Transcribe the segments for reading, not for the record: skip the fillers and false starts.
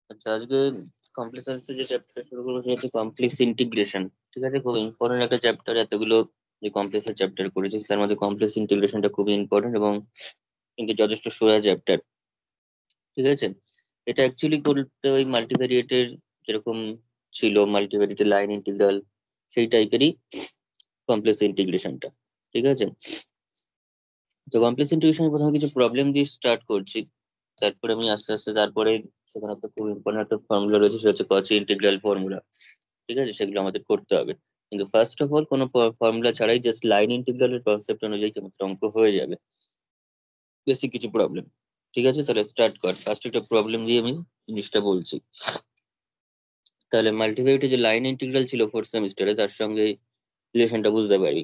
আচ্ছা, আজকে কমপ্লেক্স সায়েন্সের যে চ্যাপ্টারটা শুরু করবো সেটা হচ্ছে কমপ্লেক্স ইন্টিগ্রেশন। ঠিক আছে, খুব ইম্পর্টেন্ট একটা চ্যাপ্টার। এতগুলো যে কমপ্লেক্সের চ্যাপ্টার করেছি তার মধ্যে কমপ্লেক্স ইন্টিগ্রেশনটা খুবই ইম্পর্টেন্ট এবং কিন্তু যথেষ্ট সোজা চ্যাপ্টার। ঠিক আছে, এটা অ্যাকচুয়ালি করতে ওই মাল্টিভ্যারিয়েটের যেরকম ছিল, মাল্টিভ্যারিয়েটের লাইন ইন্টিগ্রাল, সেই টাইপেরই কমপ্লেক্স ইন্টিগ্রেশনটা। ঠিক আছে, তো কমপ্লেক্স ইন্টিগ্রেশনের প্রথমে কিছু প্রবলেম দিয়ে স্টার্ট করছি, তারপরে আমি আস্তে আস্তে তারপরে সেখানে একটা খুব ইম্পর্টেন্ট একটা ফর্মুলা রয়েছে, সেটা হচ্ছে কচি ইন্টিগ্রাল ফর্মুলা। ঠিক আছে, সেগুলো আমাদের করতে হবে। কিন্তু ফার্স্ট অফ অল কোনো ফর্মুলা ছাড়াই জাস্ট লাইন ইন্টিগ্রালের কনসেপ্ট অনুযায়ী তোমাদের অঙ্ক হয়ে যাবে, বেসিক কিছু প্রবলেম। ঠিক আছে, তাহলে স্টার্ট কর। ফার্স্ট একটা প্রবলেম দিয়ে আমি জিনিসটা বলছি। তাহলে মাল্টিভ্যারিয়েটের যে লাইন ইন্টিগ্রাল ছিল ফোর্থ সেমিস্টারে, তার সঙ্গে রিলেশনটা বুঝতে পারি।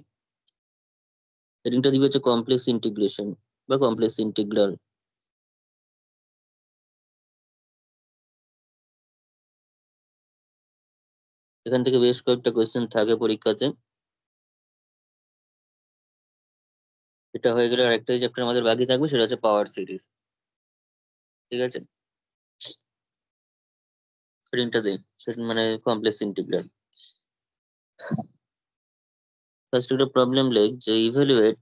হেডিংটা দিবে হচ্ছে কমপ্লেক্স ইন্টিগ্রেশন বা কমপ্লেক্স ইন্টিগ্রাল। এখান থেকে বেশ কয়েকটা কোয়েশ্চেন থাকে পরীক্ষাতে। এটা হয়ে গেলে আরেকটা চ্যাপ্টার আমাদের বাকি থাকবে, সেটা হচ্ছে পাওয়ার সিরিজ। ঠিক আছে, হেডিংটা দে, সেটা মানে কমপ্লেক্স ইন্টিগ্রাল। ফার্স্ট একটা প্রবলেম লেখ যে ইভ্যালুয়েট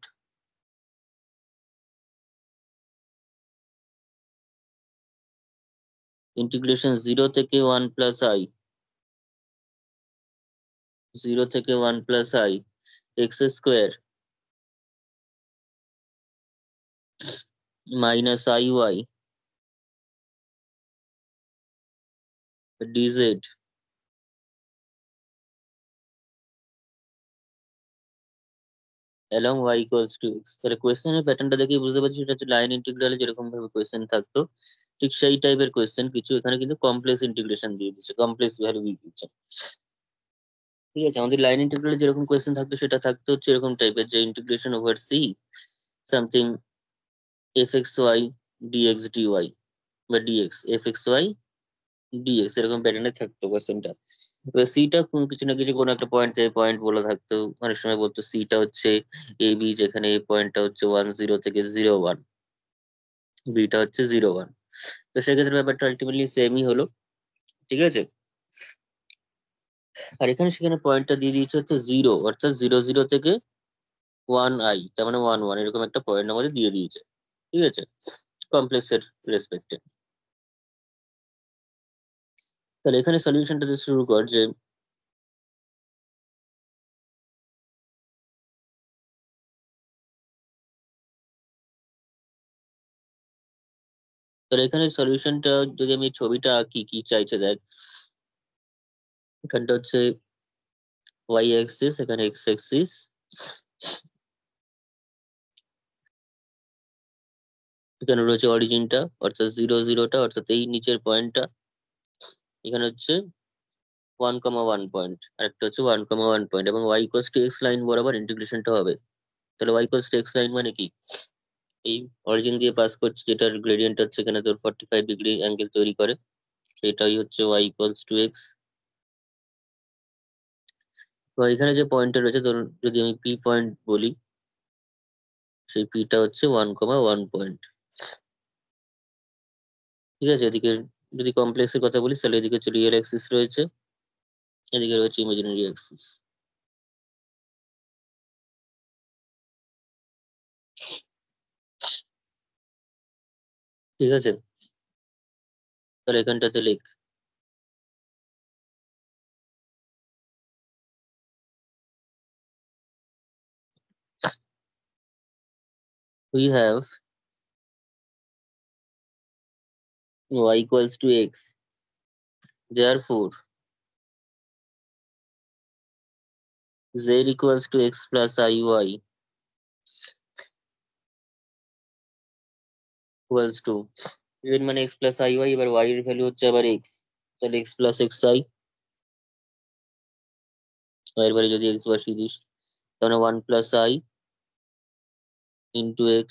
ইন্টিগ্রেশন 0 থেকে 1 plus i x square minus i y dz along y equals to x। তাহলে কোয়েশ্চেনের প্যাটার্নটা দেখে বুঝতে পারছি এটা হচ্ছে লাইন ইন্টিগ্রালে যেরকম ভাবে কোয়েশ্চেন থাকতো, ঠিক সেই টাইপের কোয়েশ্চেন কিছু এখানে কিন্তু কমপ্লেক্স ইন্টিগ্রেশন দিয়ে দিচ্ছে, কমপ্লেক্স ভ্যালু দিয়ে দিচ্ছে। ঠিক আছে, আমাদের লাইন ইন্টিগ্রালে যেরকম কোয়েশ্চেন থাকতো সেটা থাকতো হচ্ছে এরকম টাইপের, যে integration over C something f x y dx dy বা dx f x y dx, এরকম প্যাটার্নে থাকতো কোয়েশ্চেনটা। এবার সিটা কিছু না কিছু কোনো একটা পয়েন্ট থেকে পয়েন্ট বলা থাকতো। অনেক সময় বলতো সিটা হচ্ছে এ বি, যেখানে এই পয়েন্টটা হচ্ছে 1 0 থেকে 0 1, বিটা হচ্ছে 0 1। তো সেক্ষেত্রে ব্যাপারটা আলটিমেটলি সেমই হলো। ঠিক আছে, আর এখানে সেখানে পয়েন্টটা দিয়ে দিয়েছে হচ্ছে 0, অর্থাৎ 0 0 থেকে 1 i, তার মানে 1 1, এরকম একটা পয়েন্ট আমাদের দিয়ে দিয়েছে। ঠিক আছে, কমপ্লেক্সের রেসপেক্টে। তাহলে এখানে সলিউশনটা দিয়ে শুরু কর যে তাহলে এখানে সলিউশনটা যদি আমি ছবিটা আঁকি, কি চাইছে দেখ। এখানটা হচ্ছে ওয়াই অ্যাক্সিস, এখানে এক্স অ্যাক্সিস, এখানে রয়েছে অরিজিনটা অর্থাৎ 0 0টা, অর্থাৎ এই নিচের পয়েন্টটা। এখানে হচ্ছে 1 1 পয়েন্ট, আর একটা হচ্ছে 1 1 পয়েন্ট, এবং y equals to x line বরাবর ইন্টিগ্রেশনটা হবে। তাহলে y equals to x line মানে কি, এই অরিজিন দিয়ে পাস করছে যেটার গ্রেডিয়েন্ট হচ্ছে এখানে তোর 45 ডিগ্রি অ্যাঙ্গেল তৈরি করে, সেটাই হচ্ছে ওয়াই ইকুয়ালস টু এক্স। তো এখানে যে পয়েন্টটা রয়েছে, ধরুন যদি আমি পি পয়েন্ট বলি, সেই পিটা হচ্ছে 1 1 পয়েন্ট। ঠিক আছে, এদিকে যদি কমপ্লেক্সের কথা বলিস তাহলে এদিকে হচ্ছে রিয়েল অ্যাক্সিস রয়েছে, এদিকে রয়েছে ইমাজিনারি অ্যাক্সিস। ঠিক আছে, তাহলে এখানটাতে লিখ we have y equals to x, therefore z equals to x plus iy equals to z মানে x plus iy, এবার y এর ভ্যালু হচ্ছে আবার x, তাহলে x plus xi, y এর ভ্যালু যদি x বসিয়ে দিস তাহলে 1 plus i into x।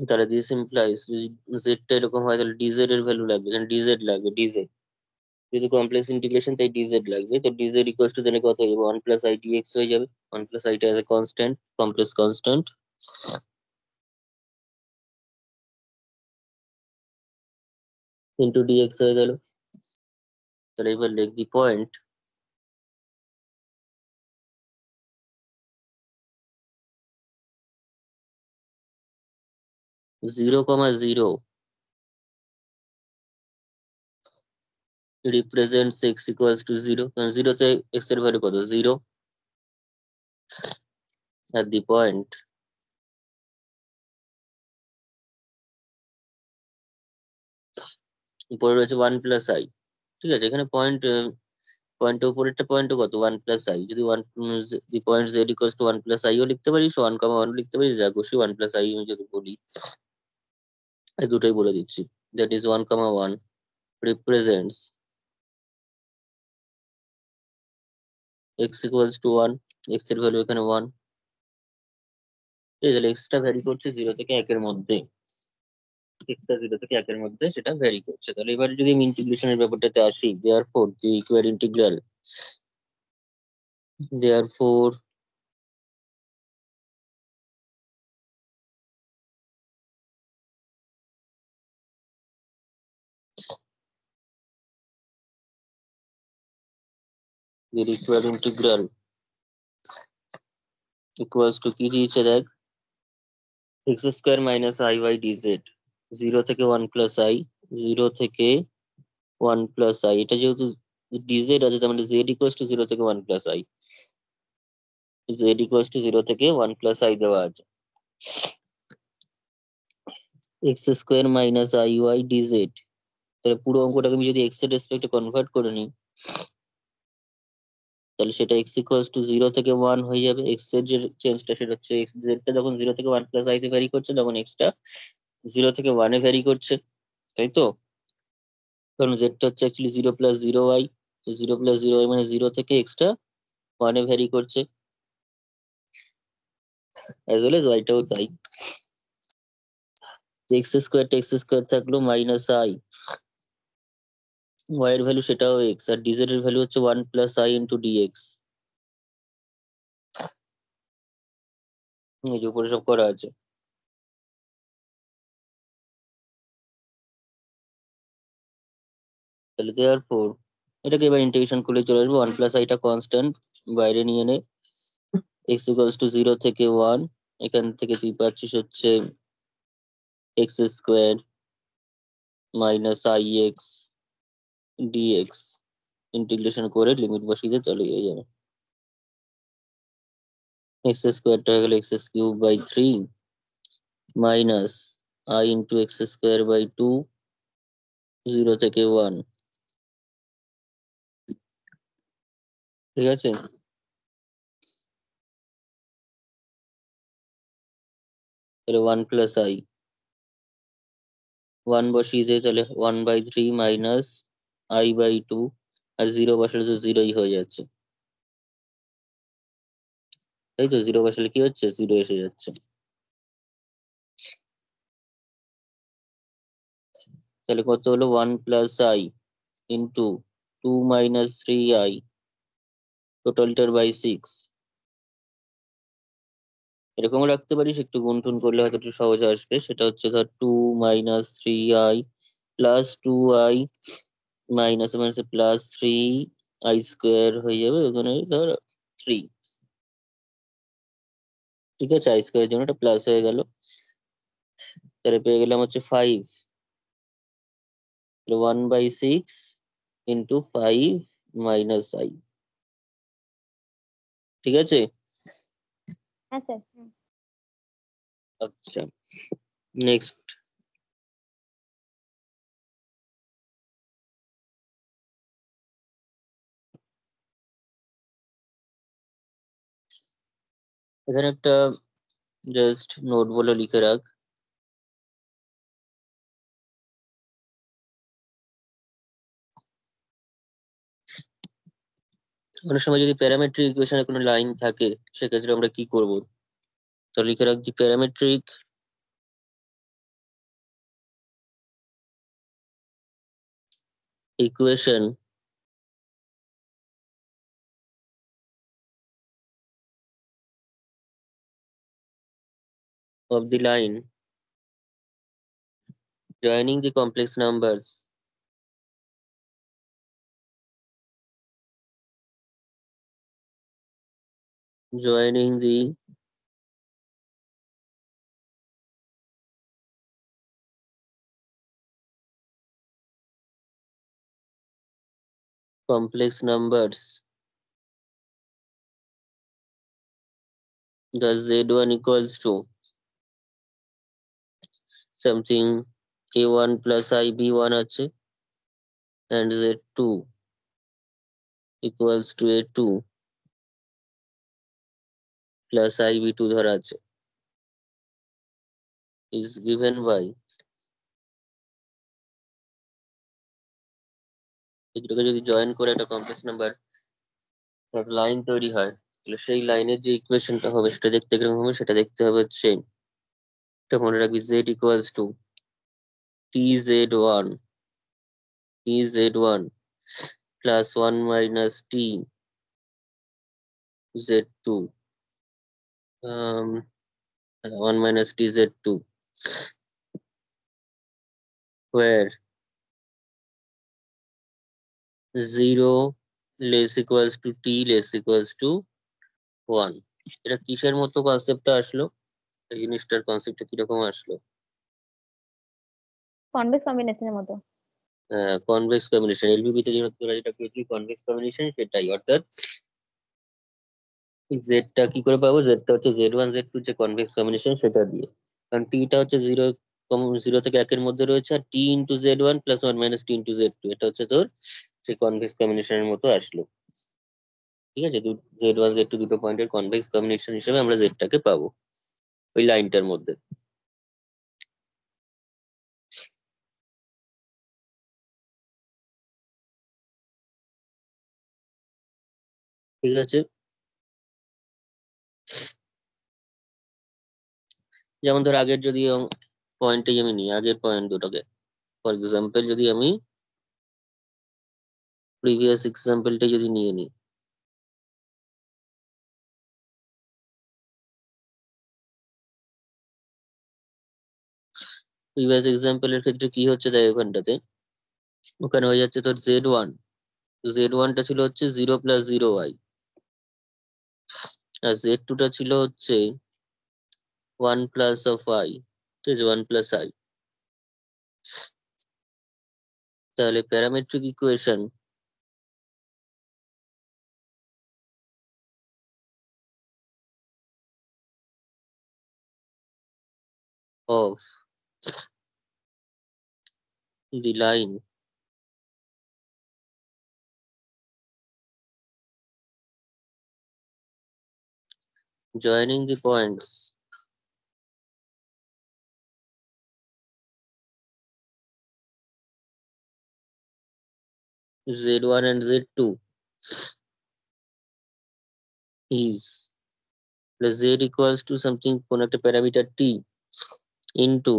তাহলে দিস ইমপ্লাইজ যদি z টা এরকম হয় তাহলে dz এর ভ্যালু লাগবে, এখানে dz লাগবে, dz যেহেতু কমপ্লেক্স ইন্টিগ্রেশন তাই dz লাগবে। তো dz ইকুয়ালস টু তাহলে কত হয়ে যাবে, 1 প্লাস i dx হয়ে যাবে। 1 প্লাস i টা as a constant, complex constant. Into dx হয়ে গেল। তাহলে এবার লিখ দি point zero comma zero represents x equals to 0, কারণ 0 তে x এর ভ্যালু কত 0 at the point উপরে রয়েছে 1 প্লাস i। ঠিক আছে, এখানে পয়েন্টের উপরেরটা পয়েন্ট কত 1 প্লাস i, যদি 1 the point z equals to 1 plus i ও লিখতে পারিস, 1 কমা 1 লিখতে পারিস, যা খুশি 1 প্লাস i আমি যদি বলি, এই দুটোই বলে দিচ্ছি। That is 1 comma 1 represents x equals to 1, x এর ভ্যালু এখানে 1। এই তাহলে x টা ভ্যারি করছে 0 থেকে 1 এর মধ্যে, x টা 0 থেকে 1 এর মধ্যে সেটা ভ্যারি করছে। তাহলে এবারে যদি আমি ইন্টিগ্রেশনের ব্যাপারটাতে আসি, therefore the equal integral, therefore the equal integral equals to কি দিয়েছে দেখ, x square minus i by dz, 0 থেকে 1 প্লাস i, 0 থেকে 1 প্লাস i, এটা যেহেতু dz আছে তার মানে z ইকুয়ালস টু 0 থেকে 1 plus i, z equals to 0 থেকে 1 প্লাস i দেওয়া আছে। x square minus i y dz, তাহলে পুরো অঙ্কটাকে আমি যদি x এর রেসপেক্টে কনভার্ট করে নিই, তাহলে সেটা x ইকুয়ালস টু 0 থেকে 1 হয়ে যাবে। x এর যে চেঞ্জটা সেটা হচ্ছে x z টা যখন 0 থেকে 1 প্লাস i তে ভ্যারি করছে, তখন x টা 0 থেকে 1 এ ভ্যারি করছে, তাই তো? কারণ z টা হচ্ছে অ্যাকচুয়ালি 0 প্লাস 0y, তো 0 প্লাস 0y মানে 0 থেকে x টা 1 এ ভ্যারি করছে, অ্যাজ ওয়েল এজ y টাও তাই। x স্কোয়ার থাকলো মাইনাস i, y এর ভ্যালু সেটাও x, আর dz এর ভ্যালু হচ্ছে 1 প্লাস i ইন্টু dx। এই যে উপরে সব করা আছে। তাহলে দেয়ারফর এটাকে এবার ইন্টিগ্রেশন করলে চলে আসবে, 1 প্লাস আইটা কনস্ট্যান্ট বাইরে নিয়ে নে, x ইকুয়ালস টু 0 থেকে 1, এখান থেকে তুই পাচ্ছিস হচ্ছে x square minus i x dx, integration করে লিমিট বসিয়ে দিয়ে চলে যাবে। x স্কোয়ারটা হয়ে গেল x cube by 3 minus i into x square by 2, 0 থেকে 1। ঠিক আছে, তাহলে 1 প্লাস i, 1 বসিয়ে দিয়ে তাহলে 1 বাই 3 মাইনাস i বাই 2, আর 0 বসালে তো 0ই হয়ে যাচ্ছে, তাই তো? 0 বসালে কি হচ্ছে, 0 এসে যাচ্ছে। তাহলে কত হলো, 1 plus i into 2 minus 3i টোটালটার বাই 6। এরকম রাখতে পারিস, একটু গুণটুন করলে হয়তো একটু সহজ আসবে। সেটা হচ্ছে ধর 2 minus 3i plus 2i minus minus plus 3i square হয়ে যাবে, ওখানে ধর 3। ঠিক আছে, i স্কোয়ারের জন্য এটা প্লাস হয়ে গেল, তাহলে পেয়ে গেলাম হচ্ছে 5, 1/6 ইন্টু 5 মাইনাস i। ঠিক আছে, হ্যাঁ স্যার। আচ্ছা নেক্সট, এখানে একটা জাস্ট নোট বলে লিখে রাখ, অনেক সময় যদি প্যারামেট্রিক ইকুয়েশনে কোনো লাইন থাকে সেক্ষেত্রে আমরা কি করব, তো লিখে রাখছি parametric equation of the line joining the complex numbers joining the complex numbers, the z1 equals to something a1 plus ib1 আছে and z2 equals to a2 plus ib2 ধরা আছে is given by এই দুটোকে যদি join করে একটা complex number একটা line তৈরি হয় তাহলে সেই লাইনের যে ইকুয়েশনটা হবে সেটা দেখতে কিরকম হবে সেটা দেখতে হবে হচ্ছে এটা মনে রাখবি z equals to tz1 tz1 plus 1 minus t z2 1 minus t z2 where 0 less equals to t less equals to 1 এটা কিসের মতো কনসেপ্টটা আসলো এই জিনিসটার কনসেপ্টটা কিরকম আসলো কনভেক্স কম্বিনেশনের মতো। কনভেক্স কম্বিনেশন এলভিবি তে যেটা পেয়েছি কনভেক্স কম্বিনেশন সেটাই অর্থাৎ জেডটা কি করে পাবো জেডটা হচ্ছে z1 z2 যে কনভেক্স কম্বিনেশন সেটা দিয়ে কারণ টিটা হচ্ছে 0 থেকে 1 এর মধ্যে রয়েছে আর টি ইন্টু z1 প্লাস 1 মাইনাস টি ইন্টু z2 এটা হচ্ছে তোর সেই কনভেক্স কম্বিনেশনের মতো আসলো ঠিক আছে z1 z2 দুটো পয়েন্টের কনভেক্স কম্বিনেশন হিসেবে আমরা জেডটাকে পাবো ওই লাইনটার মধ্যে ঠিক আছে যেমন ধর আগের যদি পয়েন্টে আমি নিই আগের পয়েন্ট দুটোকে ফর এক্সাম্পল যদি আমি প্রিভিয়াস এক্সাম্পলটা যদি নিয়ে নিই প্রিভিয়াস এক্সাম্পলের ক্ষেত্রে কি হচ্ছে দেখ ওখানটাতে ওখানে হয়ে যাচ্ছে তোর z1টা ছিল হচ্ছে 0 প্লাস 0y আর z2টা ছিল হচ্ছে 1 প্লাস অফ i ঠিক আছে 1 প্লাস i তাহলে parametric equation of the line joining the points z1 and z2 is plus z equals to something কোন একটা parameter t into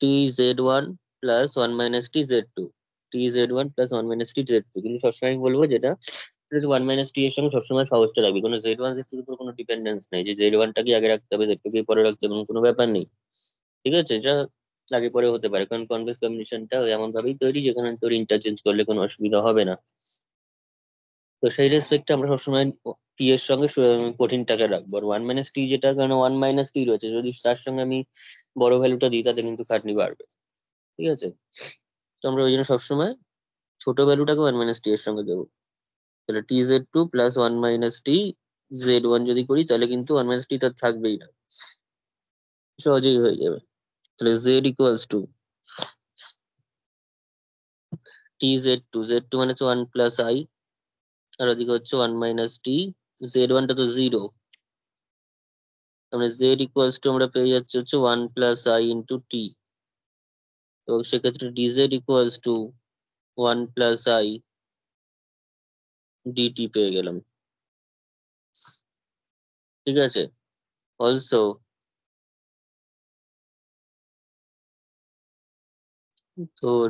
t z1 plus 1 minus t z2 t z1 plus 1 minus t z2 কিন্তু সবসময় আমি বলবো যেটা 1 minus t এর সঙ্গে সবসময় সহজটা রাখবি কোনো z1 z2 এর উপর কোনো ডিপেন্ডেন্স নেই যে z1 টাকে আগে রাখতে হবে z2 কে পরে রাখতে হবে এমন কোনো ব্যাপার নেই ঠিক আছে এটা আগে পরে হতে পারে কারণ কনভেক্স কম্বিনেশনটা এমন ভাবেই তৈরি যেখানে তোর ইন্টারচেঞ্জ করলে কোনো অসুবিধা হবে না তো সেই রেসপেক্টে আমরা সবসময় টি এর সঙ্গে কঠিনটাকে রাখবো আর 1 মাইনাস টি যেটা কারণ 1 মাইনাস টি রয়েছে যদি তার সঙ্গে আমি বড় ভ্যালুটা দিই তাতে কিন্তু খাটনি বাড়বে ঠিক আছে তো আমরা ওই জন্য সবসময় ছোট ভ্যালুটাকে 1 মাইনাস টি এর সঙ্গে দেবো তাহলে টি z2 প্লাস 1 মাইনাস টি z1 যদি করি তাহলে কিন্তু 1 মাইনাস টি তার থাকবেই না সহজেই হয়ে যাবে তাহলে z equals to T z2 মানে হচ্ছে 1 প্লাস i আর ওদিকে হচ্ছে 1 মাইনাস টি z1টা তো 0 আমরা z ইকুয়ালস টু আমরা পেয়ে যাচ্ছে হচ্ছে 1 প্লাস i ইন্টু টি এবং সেক্ষেত্রে dz equals to 1 plus i dt পেয়ে গেলাম ঠিক আছে অলসো তোর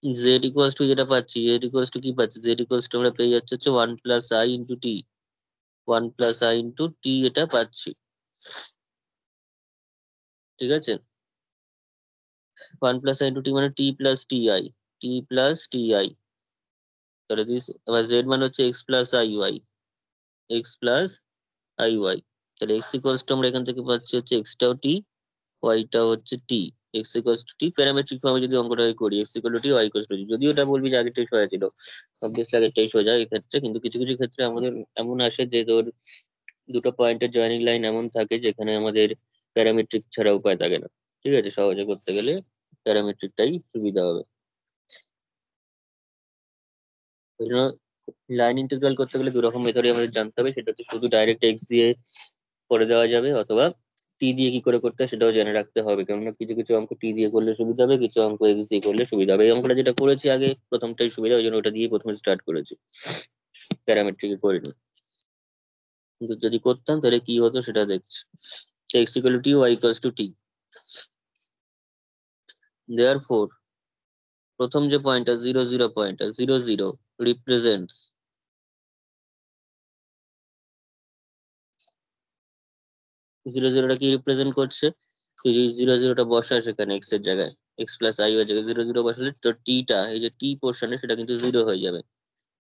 z ইকুয়ালস টু যেটা পাচ্ছি z ইকুয়ালস টু কি পাচ্ছি z ইকুয়ালস টু আমরা পেয়ে যাচ্ছে হচ্ছে 1 plus i into t 1 plus i into t এটা পাচ্ছি ঠিক আছে 1 প্লাস i ইন্টু টি মানে t plus t i t plus t i তাহলে দিস আবার z মানে হচ্ছে x plus i y x plus i y. তাহলে এক্স ইকুয়ালস টু আমরা এখান থেকে পাচ্ছি হচ্ছে এক্সটাও টি, ওয়াইটাও হচ্ছে t. X equals to t parametric ফর্মে যদি অঙ্কটা করি, x equal to t, y equals to t. যদিও এটা বলবি যে আগেরটাই সোজা ছিল, অবভিয়াসলি আগেরটাই সোজা এই ক্ষেত্রে, কিন্তু কিছু কিছু ক্ষেত্রে আমাদের এমন আসে যে তোর দুটো পয়েন্টের জয়েনিং লাইন এমন থাকে যেখানে আমাদের প্যারামেট্রিক ছাড়া উপায় থাকে না। ঠিক আছে, সহজে করতে গেলে প্যারামেট্রিকটাই সুবিধা হবে। ওই জন্য লাইন ইন্টিগ্রাল করতে গেলে দু রকম মেথডই আমাদের জানতে হবে। সেটা হচ্ছে শুধু ডাইরেক্ট এক্স দিয়ে করে দেওয়া যাবে, অথবা টি দিয়ে কি করে করতে হয় সেটাও জেনে রাখতে হবে, কেননা কিছু কিছু অঙ্ক টি দিয়ে করলে সুবিধা হবে, কিছু অঙ্ক এক্স দিয়ে করলে সুবিধা হবে। এই অঙ্কটা যেটা করেছি আগে প্রথমটাই সুবিধা, ওই জন্য ওটা দিয়ে প্রথমে স্টার্ট করেছি, প্যারামেট্রিকে করিনি। কিন্তু যদি করতাম তাহলে কি হতো সেটা দেখছি। X equal to t, y equals to t. Therefore প্রথম যে পয়েন্টটা জিরো জিরো পয়েন্টটা জিরো জিরো রিপ্রেজেন্টস, জিরো জিরোটা কি রিপ্রেজেন্ট করছে? তুই যদি জিরো জিরোটা বসায় সেখানে এক্স এর জায়গায়, এক্স প্লাস আই এর জায়গায় জিরো জিরো বসালে তো টিটা, এই যে টি পোর্শনে সেটা কিন্তু জিরো হয়ে যাবে।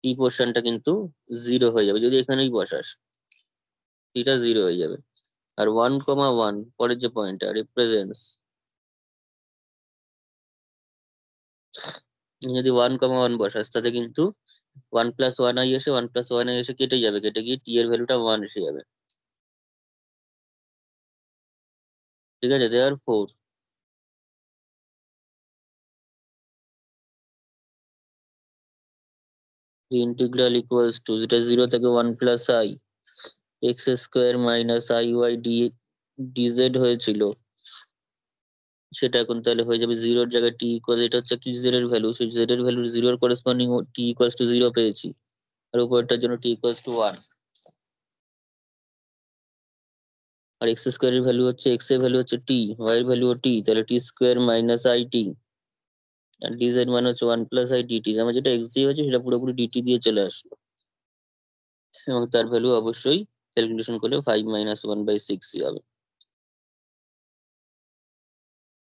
টি পোর্শনটা কিন্তু জিরো হয়ে যাবে যদি এখানেই বসাস, টিটা জিরো হয়ে যাবে। আর 1,1 পরের যে পয়েন্টটা রিপ্রেজেন্টস, যদি 1,1 বসাস তাতে কিন্তু 1 + 1i এসে 1 + 1i এসে কেটে যাবে, কেটে গিয়ে টি এর ভ্যালুটা 1 এসে যাবে। ঠিক আছে, দেয়ার ফোর ইন্টিগ্রাল ইকুয়ালস টু, যেটা 0 থেকে 1 + i x² - iy dz হয়েছিল, সেটা এখন তাহলে হয়ে যাবে জিরোর জায়গায় টি ইকুয়াল, এটা হচ্ছে একটি জেড এর ভ্যালু, সেই জেড এর ভ্যালু জিরোর করেসপন্ডিং টি ইকুয়ালস টু 0 পেয়েছি, আর উপরেরটার জন্য টি ইকুয়ালস টু 1। আর x² এর ভ্যালু হচ্ছে, x এর ভ্যালু হচ্ছে টি, y এর ভ্যালু টি, তাহলে t² - it, আর dz মানে হচ্ছে 1 + i dt। আমার যেটা x দিয়ে হয়েছে সেটা পুরোপুরি dt দিয়ে চলে আসলো, এবং তার ভ্যালু অবশ্যই ক্যালকুলেশন করলে 5 - 1/6 হবে।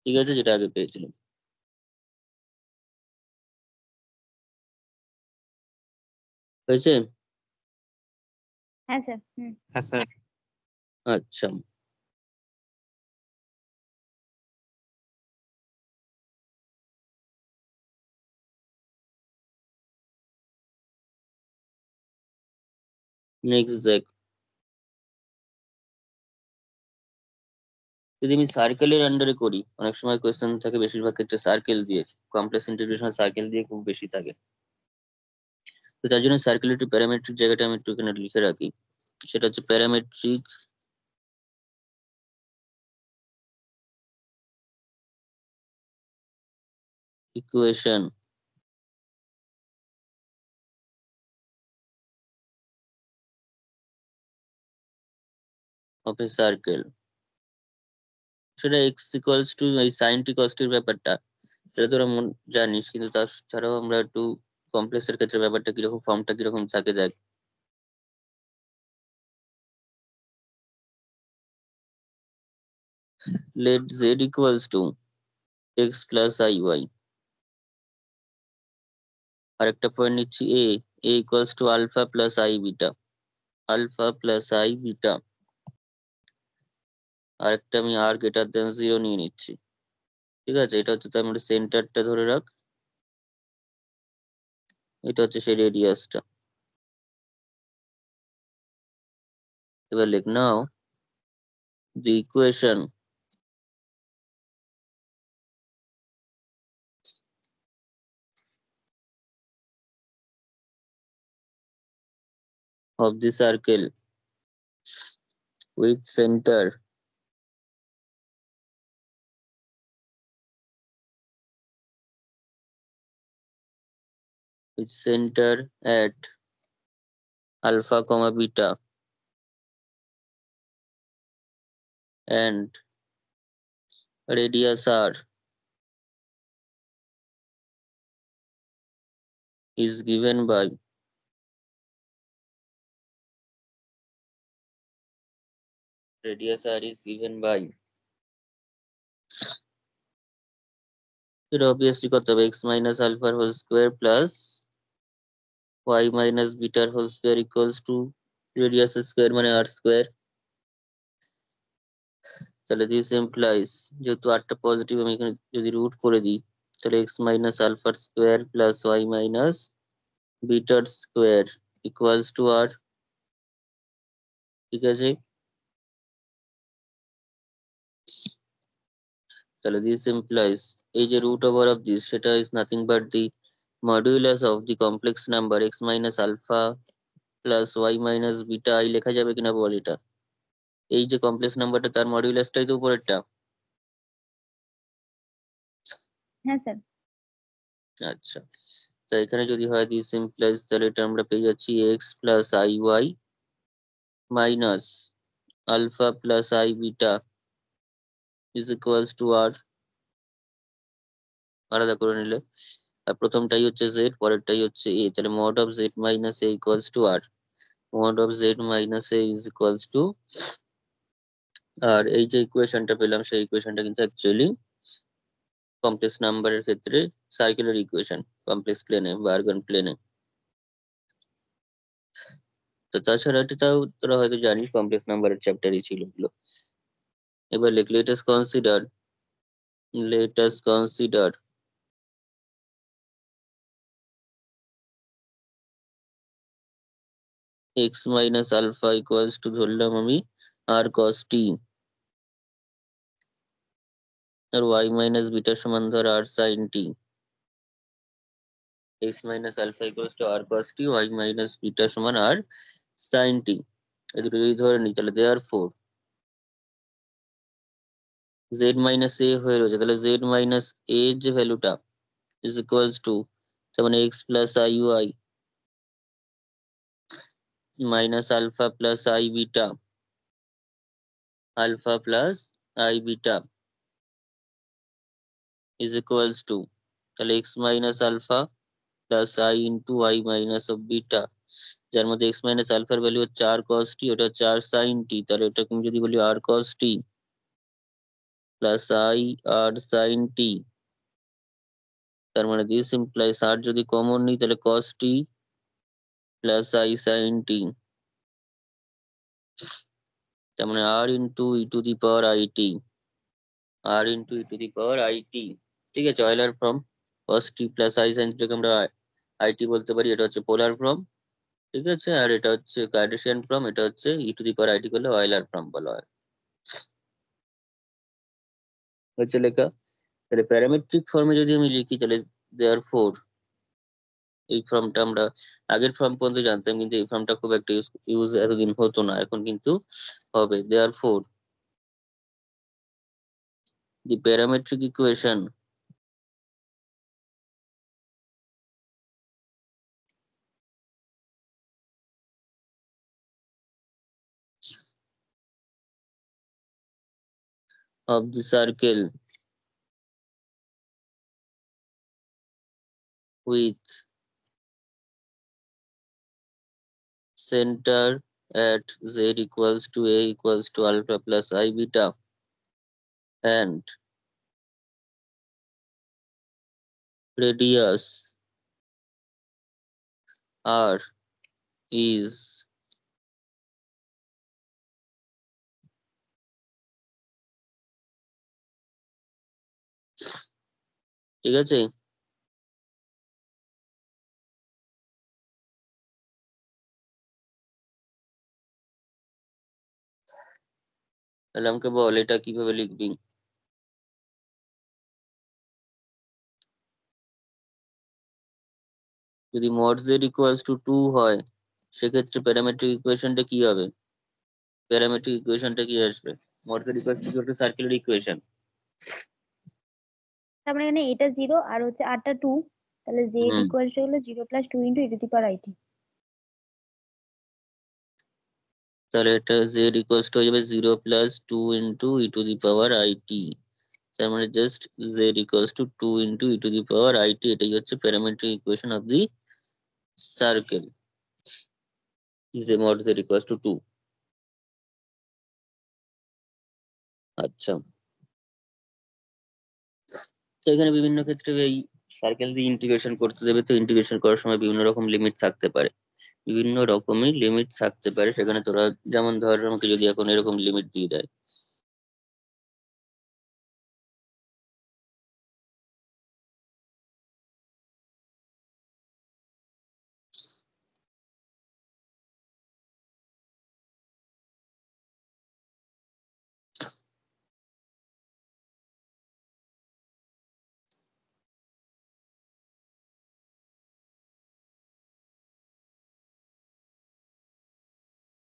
ঠিক আছে, যেটা আগে পেয়েছিলাম। হয়েছে? হ্যাঁ স্যার। হ্যাঁ স্যার। আচ্ছা, নেক্সট দেখ, যদি আমি সার্কেলের আন্ডারে করি, অনেক সময় কোয়েশ্চেন থাকে বেশিরভাগ ক্ষেত্রে সার্কেল দিয়ে, কমপ্লেক্স ইন্টিগ্রেশন সার্কেল দিয়ে খুব বেশি থাকে। তো তার জন্য সার্কেলের একটু প্যারামেট্রিক জায়গাটা আমি একটু এখানে লিখে রাখি, সেটা হচ্ছে parametric equation of A circle. সেটা এক্স ইকুয়ালস টু এই সাইন টি কস টির ব্যাপারটা, সেটা তোরা জানিস, কিন্তু তাছাড়াও আমরা একটু কমপ্লেক্সের ক্ষেত্রে ব্যাপারটা কিরকম, ফর্মটা কিরকম থাকে দেখ। Let z equals to x plus i y, আর একটা পয়েন্ট নিচ্ছি A equals to alpha plus i beta, alpha plus i beta, আর একটা আমি আর গ্রেটার দেন 0 নিয়ে নিচ্ছি। ঠিক আছে, এটা হচ্ছে তার মানে সেন্টারটা ধরে রাখ, এটা হচ্ছে সেই রেডিয়াসটা। এবার লিখ নাও the equation of the circle with center at alpha comma beta and radius r is given by এটা obviously কত হবে, x minus alpha whole square plus y minus beta whole square equals to radius square মানে আর square. তাহলে this implies, যেহেতু আরটা positive আমি এখানে যদি রুট করে দিই, তাহলে এক্স মাইনাস আলফার স্কোয়ার প্লাস ওয়াই মাইনাস বিটার স্কোয়ার ইকুয়ালস টু আর। ঠিক আছে, তাহলে দিস ইমপ্লাইজ এই যে রুট ওভার অফ দিস, সেটা is nothing but the modulus of the complex number x minus alpha plus y minus beta i. লেখা যাবে কিনা বল এটা? এই যে কমপ্লেক্স নাম্বারটা তার মডুলাসটাই তো উপরেরটা। হ্যাঁ স্যার। আচ্ছা, তো এখানে যদি হয় দিস ইমপ্লাইজ, তাহলে এটা আমরা পেয়ে যাচ্ছি x plus i y minus alpha plus i beta is equals to r. আলাদা করে নিলে, আর প্রথমটাই হচ্ছে জেড, পরেরটাই হচ্ছে এ, তাহলে mod of z minus A equals to r. Mod of z minus A is equals to, আর এই যে ইকুয়েশনটা পেলাম সেই ইকুয়েশনটা কিন্তু অ্যাকচুয়ালি কমপ্লেক্স নাম্বারের ক্ষেত্রে সার্কুলার ইকুয়েশন, কমপ্লেক্স প্লেনে বা আর্গান প্লেনে। তো তাছাড়া এটাও তোরা হয়তো জানিস, কমপ্লেক্স নাম্বারের চ্যাপ্টারই ছিল এগুলো। এবার let let's consider x minus alpha equals to, ধরলাম আমি আর কস টি, আর ওয়াই মাইনাস বিটা সমান ধর r sine t. X minus alpha equals to r cos t, y minus beta সমান আর সাইন টি। এই দুটো যদি ধরে নিই, তাহলে দেয়ার ফোর জেড মাইনাস এ হয়ে রয়েছে, তাহলে জেড মাইনাস এ যে ভ্যালুটা ইজ ইকুয়ালস টু, তার মানে x plus i y minus alpha plus i beta, alpha plus i beta is equals to, তাহলে x minus alpha plus i into y minus of beta, যার মধ্যে x minus আলফার value হচ্ছে আর cos টি, ওটা হচ্ছে আর sine টি, তাহলে ওটাকে আমি যদি বলি r cos t plus i r sine t, তার মানে দিস ইমপ্লাইজ আর যদি কমন নিই তাহলে cos t plus i sine t, তার মানে r into e to the power i t, r into e to the power i t. ঠিক আছে, Euler form cos t plus i sine টিকে আমরা IT বলতে পারি, এটা হচ্ছে পোলার ফর্ম। ঠিক আছে, আর এটা হচ্ছে কার্টেসিয়ান ফর্ম, এটা হচ্ছে e to the power IT করলে অয়েলার ফর্ম বলা হয়। হচ্ছে লেখা। তাহলে প্যারামেট্রিক ফর্মে যদি আমি লিখি, তাহলে দেয়ার ফোর, এই ফর্মটা আমরা আগের ফর্ম পর্যন্ত জানতাম, কিন্তু এই ফর্মটা খুব একটা ইউজ এতদিন হতো না, এখন কিন্তু হবে। Therefore the parametric equation of the circle with center at z equals to a equals to alpha plus I beta and radius r is ঠিক আছে। তাহলে আমাকে বল এটা কিভাবে লিখবি। যদি mod z equals to 2 হয়, সেক্ষেত্রে প্যারামেট্রিক ইকুয়েশনটা কি হবে? প্যারামেট্রিক ইকুয়েশনটা কি আসবে? mod z equals to একটা সার্কুলার ইকুয়েশন। তার মানে এখানে এটা 0 আর হচ্ছে আরটা 2, তাহলে জেড হুম, ইকুয়াল টু হলো 0 + 2 * e two the power IT. তাহলে এটা z equals to হয়ে যাবে 0 + 2 into e to the power IT, তার মানে just z equals to 2 into e to the power IT. এটাই হচ্ছে parametric equation of the circle, যে mod z equals to 2। আচ্ছা, তো এখানে বিভিন্ন ক্ষেত্রে এই সার্কেল দিয়ে ইন্টিগ্রেশন করতে দেবে, তো ইন্টিগ্রেশন করার সময় বিভিন্ন রকম লিমিট থাকতে পারে। বিভিন্ন রকমের লিমিট থাকতে পারে সেখানে। তোরা যেমন ধর আমাকে যদি এখন এরকম লিমিট দিয়ে দেয়,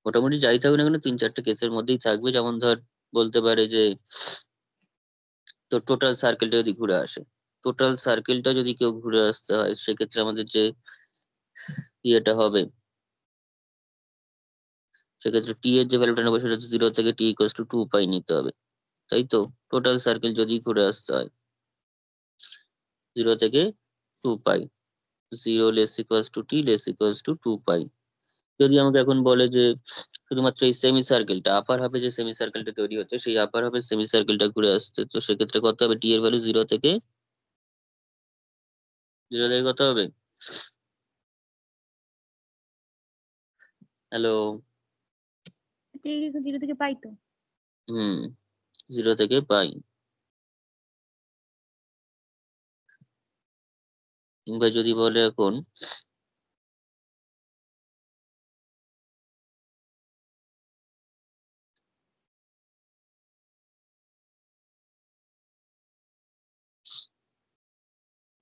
মোটামুটি যাই থাকুক না কেন 3-4টে কেসের মধ্যেই থাকবে। যেমন ধর বলতে পারে যে তো টোটাল সার্কেলটা যদি ঘুরে আসে, টোটাল সার্কেলটা যদি কেউ ঘুরে আসতে হয়, সেক্ষেত্রে আমাদের যে ইয়েটা হবে, সেক্ষেত্রে টি এর যে ভ্যালুটা নেবো সেটা হচ্ছে 0 থেকে টি ইকুয়ালস টু 2 পাই নিতে হবে, তাই তো? টোটাল সার্কেল যদি ঘুরে আসতে হয় 0 থেকে 2 পাই, 0 less equals to T less equals to 2 pi. যদি আমাকে এখন বলে যে শুধুমাত্র এই সেমি সার্কেলটা, আপার হাফে যে সেমি সার্কেলটা তৈরি হচ্ছে সেই আপার হাফের সেমি সার্কেলটা ঘুরে আসছে, তো সেক্ষেত্রে কত হবে? টি এর ভ্যালু 0 থেকে কত হবে? হ্যালো? 0 থেকে পাই তো। হুম, 0 থেকে পাই। কিংবা যদি বলে এখন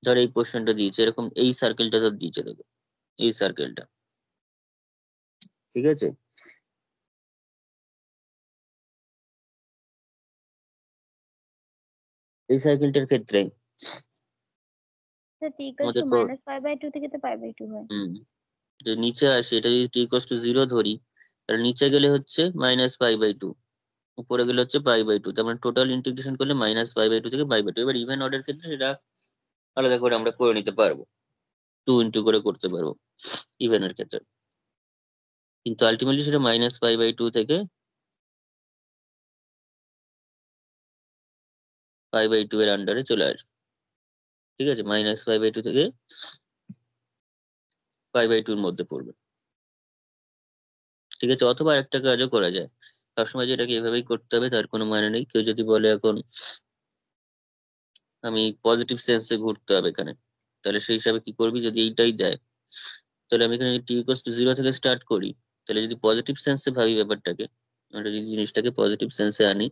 ধর এই কোশ্চেনটা দিয়েছে এরকম, এই সার্কেলটা ধর দিয়েছে, দেখো এই সার্কেলটা, ঠিক আছে? এই সার্কেলটার ক্ষেত্রে টি ইকুয়ালস আমাদের টু -π/2 থেকে তো π/2 হয়। হুম, যে নিচে আসে এটা যদি টি ইকুয়ালস টু 0 ধরি, তাহলে নিচে গেলে হচ্ছে -π/2, উপরে গেলে হচ্ছে π/2, তার মানে টোটাল ইন্টিগ্রেশন করলে -π/2 থেকে π/2। এবার ইভেন অর্ডার ক্ষেত্রে সেটা আলাদা করে আমরা করে নিতে পারবো, 2 ইন্টু করে করতে পারবো ইভেনের ক্ষেত্রে, কিন্তু আলটিমেটলি সেটা -π/2 থেকে π/2 এর আন্ডারে চলে আসবে, ঠিক আছে? -π/2 থেকে π/2 এর মধ্যে পড়বে, ঠিক আছে? অথবা একটা কাজও করা যায়, সবসময় যেটাকে এভাবেই করতে হবে তার কোনো মানে নেই। কেউ যদি বলে এখন আমি পজিটিভ সেন্সে ঘুরতে হবে এখানে, তাহলে সেই হিসাবে কি করবি? যদি এইটাই দেয়, তাহলে আমি এখানে টি ইকুয়ালস টু 0 থেকে স্টার্ট করি, তাহলে যদি পজিটিভ সেন্সে ভাবি ব্যাপারটাকে, আমরা যদি জিনিসটাকে পজিটিভ সেন্সে আনি,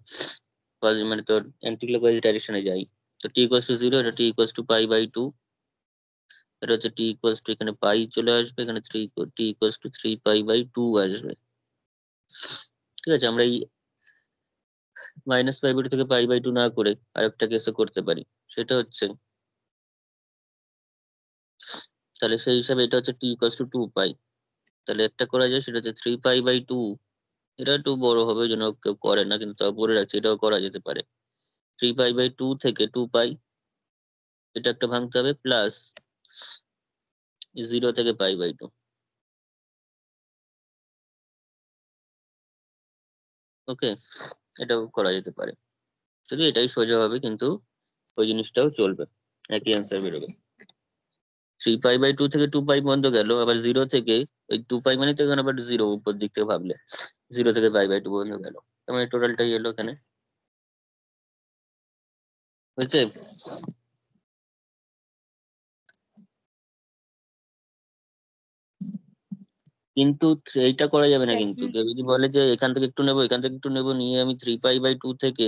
মানে তোর অ্যান্টি ক্লকওয়াইজ ডাইরেকশনে যাই, তো টি ইকুয়ালস টু 0, এটা টি ইকুয়ালস টু π/2, এটা হচ্ছে টি ইকুয়ালস টু, এখানে পাই চলে আসবে, এখানে টি ইকুয়ালস টু 3π/2 আসবে, ঠিক আছে? আমরা এই -π/2 থেকে π/2 না করে আরেকটা কেসও করতে পারি, সেটা হচ্ছে তাহলে সেই হিসাবে এটা হচ্ছে টি ইকুয়ালস টু 2 পাই, তাহলে একটা করা যায় সেটা হচ্ছে 3π/2, এটা একটু বড় হবে ওই জন্য কেউ করে না, কিন্তু তাও বলে রাখছি এটাও করা যেতে পারে। 3π/2 থেকে 2 পাই, এটা একটা ভাঙতে হবে, প্লাস 0 থেকে π/2, ওকে? এটাও করা যেতে পারে, যদি এটাই সোজা হবে, কিন্তু ওই জিনিসটাও চলবে, একই অ্যান্সার বেরোবে। 3π/2 থেকে 2 পাই বন্ধ গেল, আবার 0 থেকে ওই 2 পাই মানে তো এখানে আবার 0 উপর দিক থেকে ভাবলে 0 থেকে π/2 বন্ধ গেল, তার মানে টোটালটাই এলো এখানে, হয়েছে? কিন্তু এইটা করা যাবে না, স্যার কিন্তু কেউ যদি বলে যে এখান থেকে একটু নেবো এখান থেকে একটু নেবো নিয়ে আমি 3π/2 থেকে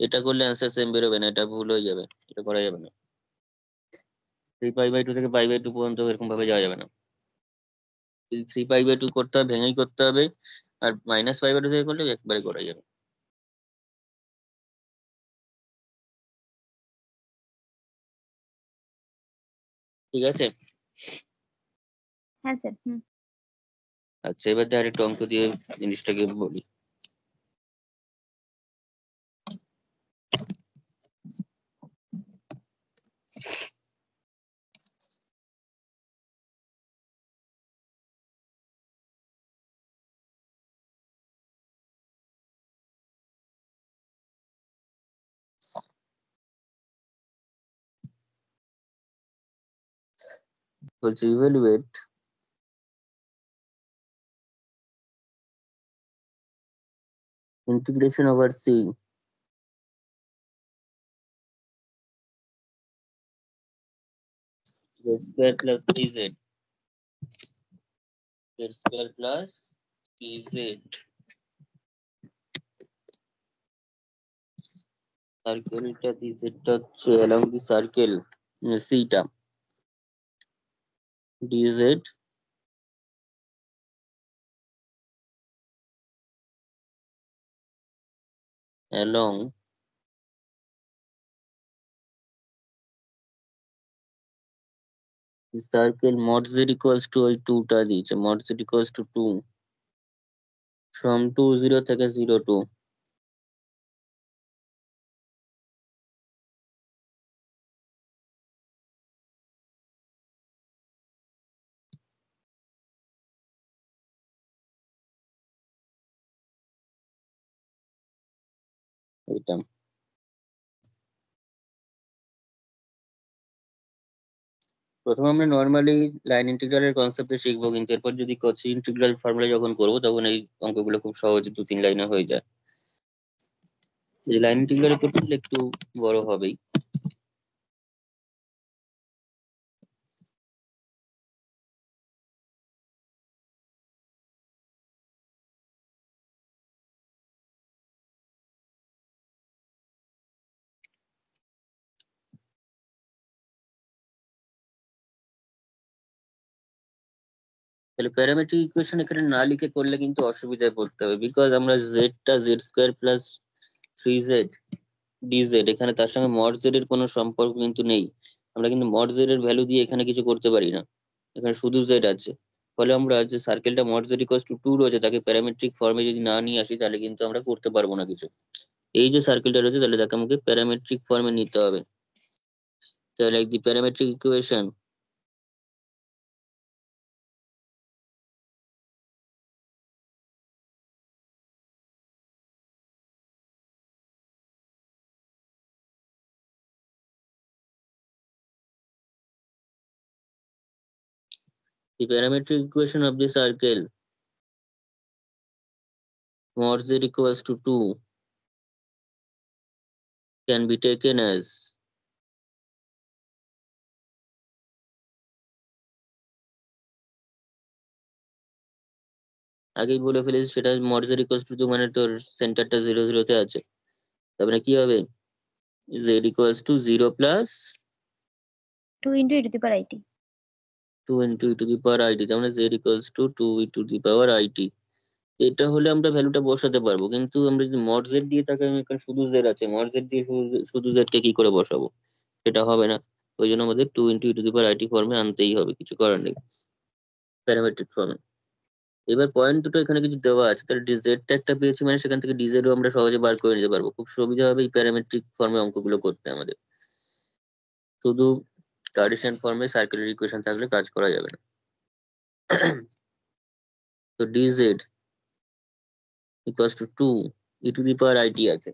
এটা করলে অ্যান্সার সেম বেরোবে না, এটা ভুল হয়ে যাবে, এটা করা যাবে না। 3π/2 থেকে π/2 পর্যন্ত এরকম ভাবে যাওয়া যাবে না, যদি 3π/2 করতে হবে ভেঙেই করতে হবে, আর -π/2 থেকে করলে একবারে করা যাবে, ঠিক আছে? হ্যাঁ স্যার। আচ্ছা, এবার ডাইরেক্ট অঙ্ক দিয়ে জিনিসটাকে বলি। বলছে evaluate integration over C z square plus 3z z square plus 3z সার্কেলটা dz হচ্ছে along the circle C টা dz along the circle mod z equals to ওই 2 টা দিয়েছে mod z equals to 2 from 2 0 থেকে 0 2 এটা প্রথমে আমরা নর্মালি লাইন ইন্টিগ্রালের কনসেপ্টে শিখবো, কিন্তু এরপর যদি কচি ইন্টিগ্রাল ফর্মুলা যখন করবো তখন এই অঙ্কগুলো খুব সহজে 2-3 লাইনে হয়ে যায়। এই লাইন ইন্টিগ্রাল করতে গেলে একটু বড় হবেই। তাহলে প্যারামেট্রিক ইকুয়েশন এখানে না লিখে করলে কিন্তু অসুবিধায় পড়তে হবে, বিকজ আমরা জেডটা z square plus 3z dz এখানে তার সঙ্গে মড জেড এর কোনো সম্পর্ক কিন্তু নেই। আমরা কিন্তু মড জেড এর ভ্যালু দিয়ে এখানে কিছু করতে পারি না, এখানে শুধু জেড আছে। ফলে আমরা যে সার্কেলটা মড জেড ইকুয়ালস টু 2 রয়েছে তাকে প্যারামেট্রিক ফর্মে যদি না নিয়ে আসি তাহলে কিন্তু আমরা করতে পারবো না কিছু। এই যে সার্কেলটা রয়েছে তাহলে তাকে আমাকে প্যারামেট্রিক ফর্মে নিতে হবে। তাহলে like the parametric equation the parametric equation of the circle mod z equals to 2 can be taken as আগেই বলে ফেলেছি সেটা mod z equals to 2 মানে তোর সেন্টারটা 0 0 তে আছে, তারপরে কি হবে z equals to 0 plus 2 into e to the power it 2 into e to the power it, তার মানে z equals to 2 e to the power it। এটা হলে আমরা ভ্যালুটা বসাতে পারবো, কিন্তু আমরা যদি mod z দিয়ে থাকে, আমি এখানে শুধু z আছে, mod z দিয়ে শুধু z কে কি করে বসাবো, সেটা হবে না। ওই জন্য আমাদের 2 into e to the power it ফর্মে আনতেই হবে, কিছু করার নেই, প্যারামেট্রিক ফর্মে। এবার পয়েন্ট দুটো এখানে কিছু দেওয়া আছে, তাহলে ডিজেড টা একটা পেয়েছি মানে সেখান থেকে ডিজেডও আমরা সহজে বার করে নিতে পারবো, খুব সুবিধা হবে এই প্যারামেট্রিক ফর্মে অঙ্কগুলো করতে আমাদের। শুধু কার্টেসিয়ান ফর্মে সার্কুলার ইকুয়েশন থাকলে কাজ করা যাবে না। তো DZ equals to 2 e to the power IT আছে,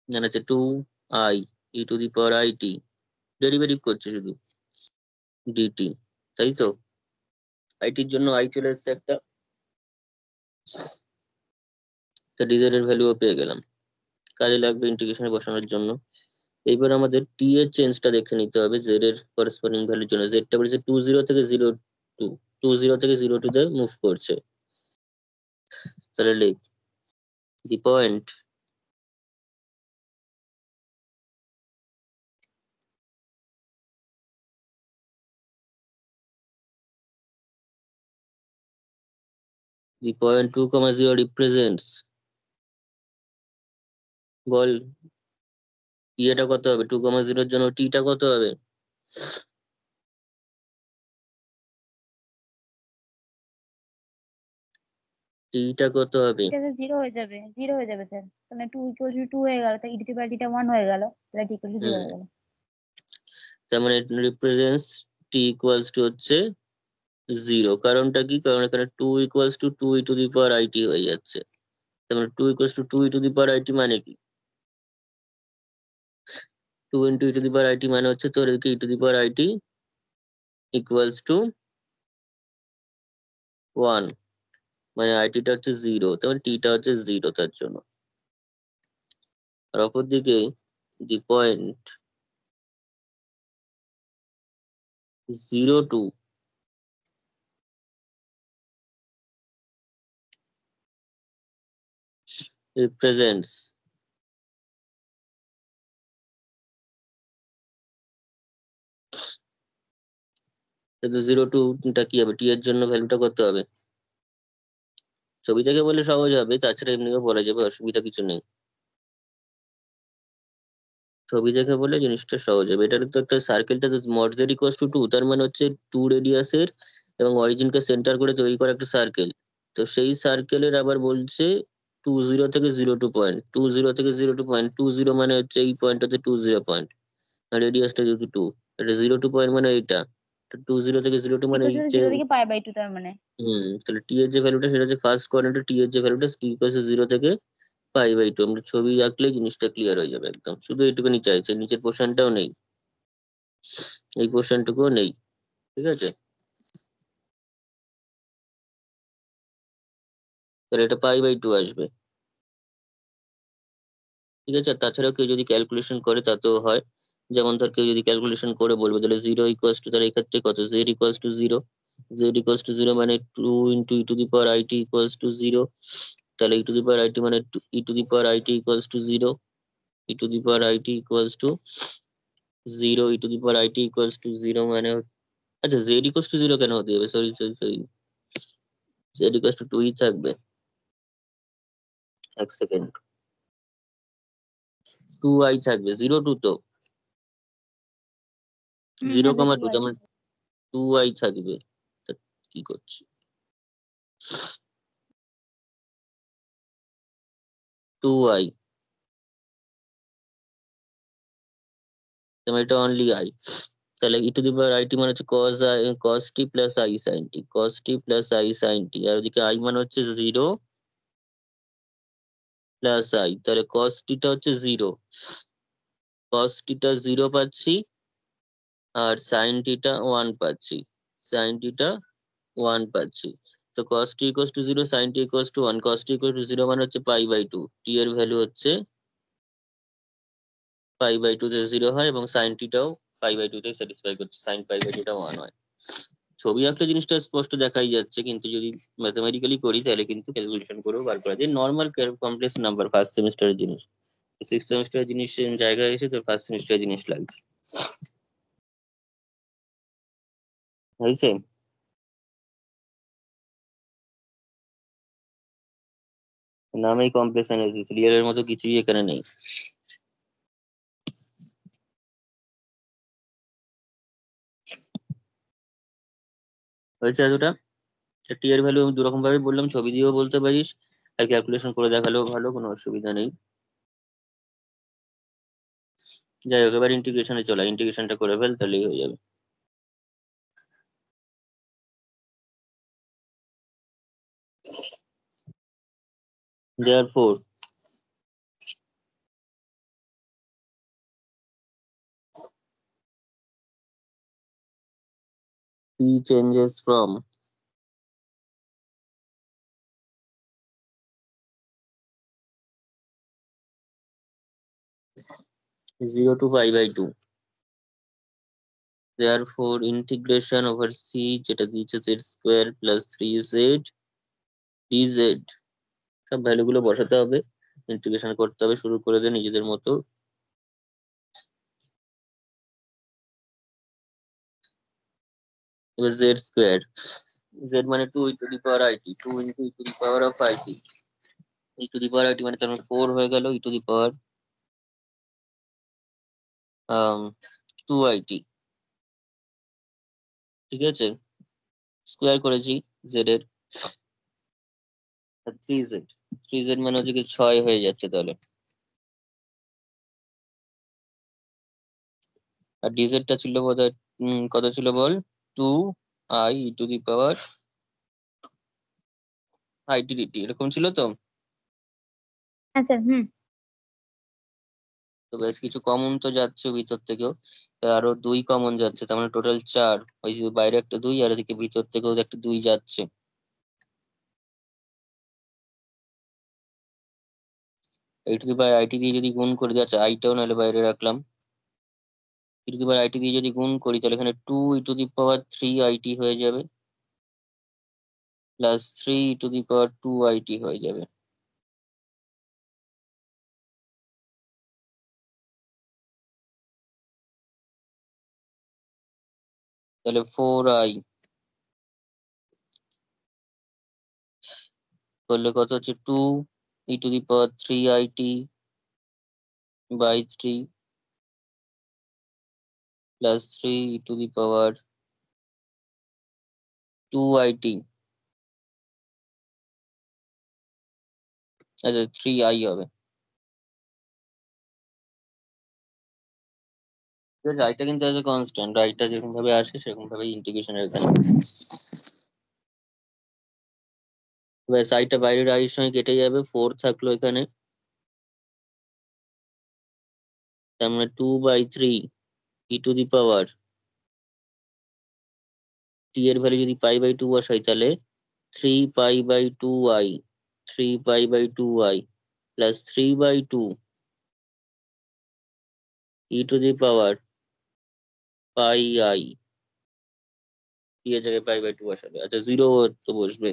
জানা আছে 2 i E to the power IT, derivative করছে শুধু ডিটি, তাই তো আইটির জন্য আই চলে এসছে একটা, তো ডিজেড এর ভ্যালুও পেয়ে গেলাম, কাজে লাগবে ইন্টিগ্রেশনে বসানোর জন্য। এইবার আমাদের টি এর চেঞ্জটা দেখে নিতে হবে জেড এর করেসপন্ডিং ভ্যালুর জন্য। জেডটা বলেছে 20 থেকে 02, 20 থেকে 02 তে মুভ করছে, তাহলে লিখ দি পয়েন্ট the point 2, 0 represents, বল ইয়েটা কত হবে 2, 0 এর জন্য টিটা কত হবে, টিটা কত হবে, এটা তো 0 হয়ে যাবে, 0 হয়ে যাবে স্যার, মানে 2 equal to 2 হয়ে গেল, তাই e to the power এটা 1 হয়ে গেল, তাহলে t equal to 0 হয়ে গেল। তার মানে রিপ্রেজেন্টস টি ইকুয়ালস টু হচ্ছে 0, কারণটা কি, কারণ এখানে 2 equals to 2 e to the power i t হয়ে যাচ্ছে, তার মানে 2 equals to 2 e to the power i t মানে কি, 2 into e to the power i t মানে হচ্ছে তোর e to the power i t equals to 1, মানে আইটিটা হচ্ছে 0, তার টিটা হচ্ছে 0 তার জন্য। আর অপরদিকে the point 0, 2 represents কিন্তু 0, 2 টা কি হবে? টি এর জন্য ভ্যালুটা করতে হবে। ছবি থেকে বলে সহজ হবে, তাছাড়া এমনিও বলা যাবে, অসুবিধা কিছু নেই। ছবি দেখে বলে জিনিসটা সহজ হবে। এটার তো একটা সার্কেলটা মড z ইকুয়ালস টু 2, তার মানে হচ্ছে 2 রেডিয়াসের এবং অরিজিনকে সেন্টার করে তৈরি করা একটা সার্কেল। তো সেই সার্কেলের আবার বলছে 20 থেকে 02 পয়েন্ট, 20 থেকে 02 পয়েন্ট, 20 মানে হচ্ছে এই পয়েন্ট হচ্ছে 20 পয়েন্ট, আর রেডিয়াসটা যেহেতু 2, এটা 02 পয়েন্ট মানে এইটা 20 থেকে 02 মানে এই ইকুয়াল যে 0 থেকে π/2 তার মানে। তাহলে টি এর যে ভ্যালুটা সেটা হচ্ছে ফার্স্ট কোয়াড্রেন্টে, টি এর যে ভ্যালুটা টি ইকুয়ালস 0 থেকে π/2। আমরা ছবি আঁকলে জিনিসটা ক্লিয়ার হয়ে যাবে একদম। শুধু এইটুকুনি চাইছে, নিচের পোর্শনটাও নেই, এই পোর্শনটুকুও নেই। ঠিক আছে, তাহলে এটা π/2 আসবে। ঠিক আছে, আর তাছাড়াও কেউ যদি ক্যালকুলেশন করে তাতেও হয়। যেমন ধর কেউ যদি ক্যালকুলেশন করে বলবে তাহলে 0 ইকুয়ালস টু, তাহলে এক্ষেত্রে কত, z equals to 0, z equals to 0 মানে 2 into e to the power it equals to 0। তাহলে e to the power it মানে e to the power it equals to 0, e to the power it equals to 0, e to the power it equals to 0 মানে আচ্ছা z equals to 0 কেন হতে যাবে? Sorry sorry sorry, z equals to 2 ই থাকবে। এক second, 2i থাকবে, 0 2 তো 0, হ্যাঁ স্যার 2 2i। তার মানে 2i থাকবে। তা কি করছি, 2i, তার মানে এটা অনলি i। তাহলে e to the power it মানে হচ্ছে cos t plus i sin t, cos t plus i sin t, আর ওদিকে i মানে হচ্ছে 0 প্লাস i, তাহলে cos t টা হচ্ছে 0, cos t টা 0 পাচ্ছি, আর sin t টা 1 পাচ্ছি, sin t টা 1 পাচ্ছি। তো cos t equals to 0, sin t equals to 1, cos t equals to 0 মানে হচ্ছে π/2, t এর ভ্যালু হচ্ছে π/2 তে 0 হয়, এবং sin t টাও π/2 তে স্যাটিসফাই করছে, sin π/2 টা 1 হয়। ছবি আঁকলে জিনিসটা স্পষ্ট দেখাই যাচ্ছে, কিন্তু যদি ম্যাথমেটিক্যালি করি তাহলে কিন্তু ক্যালকুলেশন করেও বার করা যায়। নর্মাল কমপ্লেক্স নাম্বার ফার্স্ট সেমিস্টারের জিনিস, সিক্স সেমিস্টারের জিনিস জায়গায় এসে তোর ফার্স্ট সেমিস্টারের জিনিস লাগছে, হয়েছে? নামেই কমপ্লেক্স অ্যানালিসিস, রিয়েলের মতো কিছুই এখানে নেই। হয়েছে এতটা? টি এর ভ্যালু আমি দুরকম ভাবে বললাম, ছবি দিয়েও বলতে পারিস, আর ক্যালকুলেশন করে দেখালেও ভালো, কোনো অসুবিধা নেই। যাই হোক, এবার ইন্টিগ্রেশনে চলা, ইন্টিগ্রেশনটা করে ফেল, তাহলেই হয়ে যাবে। Therefore, T changes from 0 to π/2। Therefore, integration over c যেটা দিয়েছে z square plus 3z dz, সব ভ্যালুগুলো বসাতে হবে, ইন্টিগ্রেশন করতে হবে, শুরু করে দে নিজেদের মতো। এবার z স্কোয়ার, z মানে 2 e to the power it, 2 into e to the power of it, e to the power it মানে তার 4 হয়ে গেল, ই টু দি পাওয়ার 2it। ঠিক আছে, স্কোয়ার করেছি z এর, 3z, 3z মানে হচ্ছে কি 6 হয়ে যাচ্ছে তাহলে, আর dz টা ছিল বোধহয় কত ছিল বল, 2i E to the power it dt, এরকম ছিল তো। হ্যাঁ স্যার। তো বেশ কিছু কমন তো যাচ্ছে ভিতর থেকেও, আরো 2 কমন যাচ্ছে, তার মানে টোটাল 4। ওই যে বাইরে একটা 2 আর এদিকে ভিতর থেকেও একটা 2 যাচ্ছে। এই টু দি পাওয়ার আইটি দিয়ে যদি গুণ করে যাচ্ছে, আইটাও নাহলে বাইরে রাখলাম, ই টু দি পাওয়ার আইটি দিয়ে যদি গুণ করি তাহলে এখানে 2 e to the power 3 i t হয়ে যাবে, plus 3 e to the power 2 i t হয়ে যাবে। তাহলে 4i করলে কত হচ্ছে, 2 e to the power 3 i t by 3 plus 3 e to the power 2 i t, আচ্ছা 3i হবে। ঠিক আছে, আইটা কিন্তু আছে কনস্ট্যান্ট, আইটা যেরকম ভাবে আসে সেরকম ভাবে ইন্টিগ্রেশনের এখানে ব্যাস, আইটা বাইরের আইয়ের সঙ্গে কেটে যাবে, 4 থাকলো এখানে, তার মানে 2/3 ই টু দি পাওয়ার টি এর ভ্যালু যদি পাই/2 বসাই তাহলে 3π/2i, 3π/2i plus 3/2 E to the power πi, টি এর জায়গায় π/2 বসাবে। আচ্ছা 0 তো বসবে,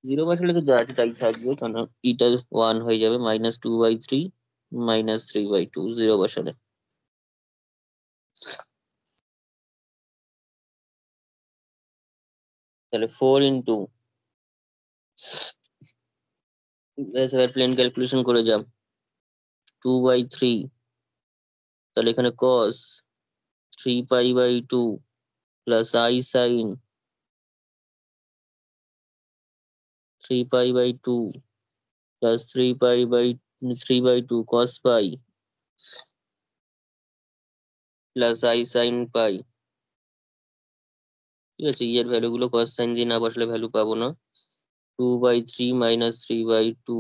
0 বসালে তো যা আছে তাই থাকবে, কারণ ইটা 1 হয়ে যাবে, -2/3 -3/2 0 বসালে। তাহলে 4 ইন্টু, এবার প্লেন ক্যালকুলেশন করে যাও, 2/3, তাহলে এখানে cos 3π/2 plus i sin 3π/2 plus 3/2 cos pi plus i sin pi। ঠিক আছে, এর ভ্যালু গুলো cos sin দিয়ে না বসলে ভ্যালু পাবো না। 2/3 -3/2,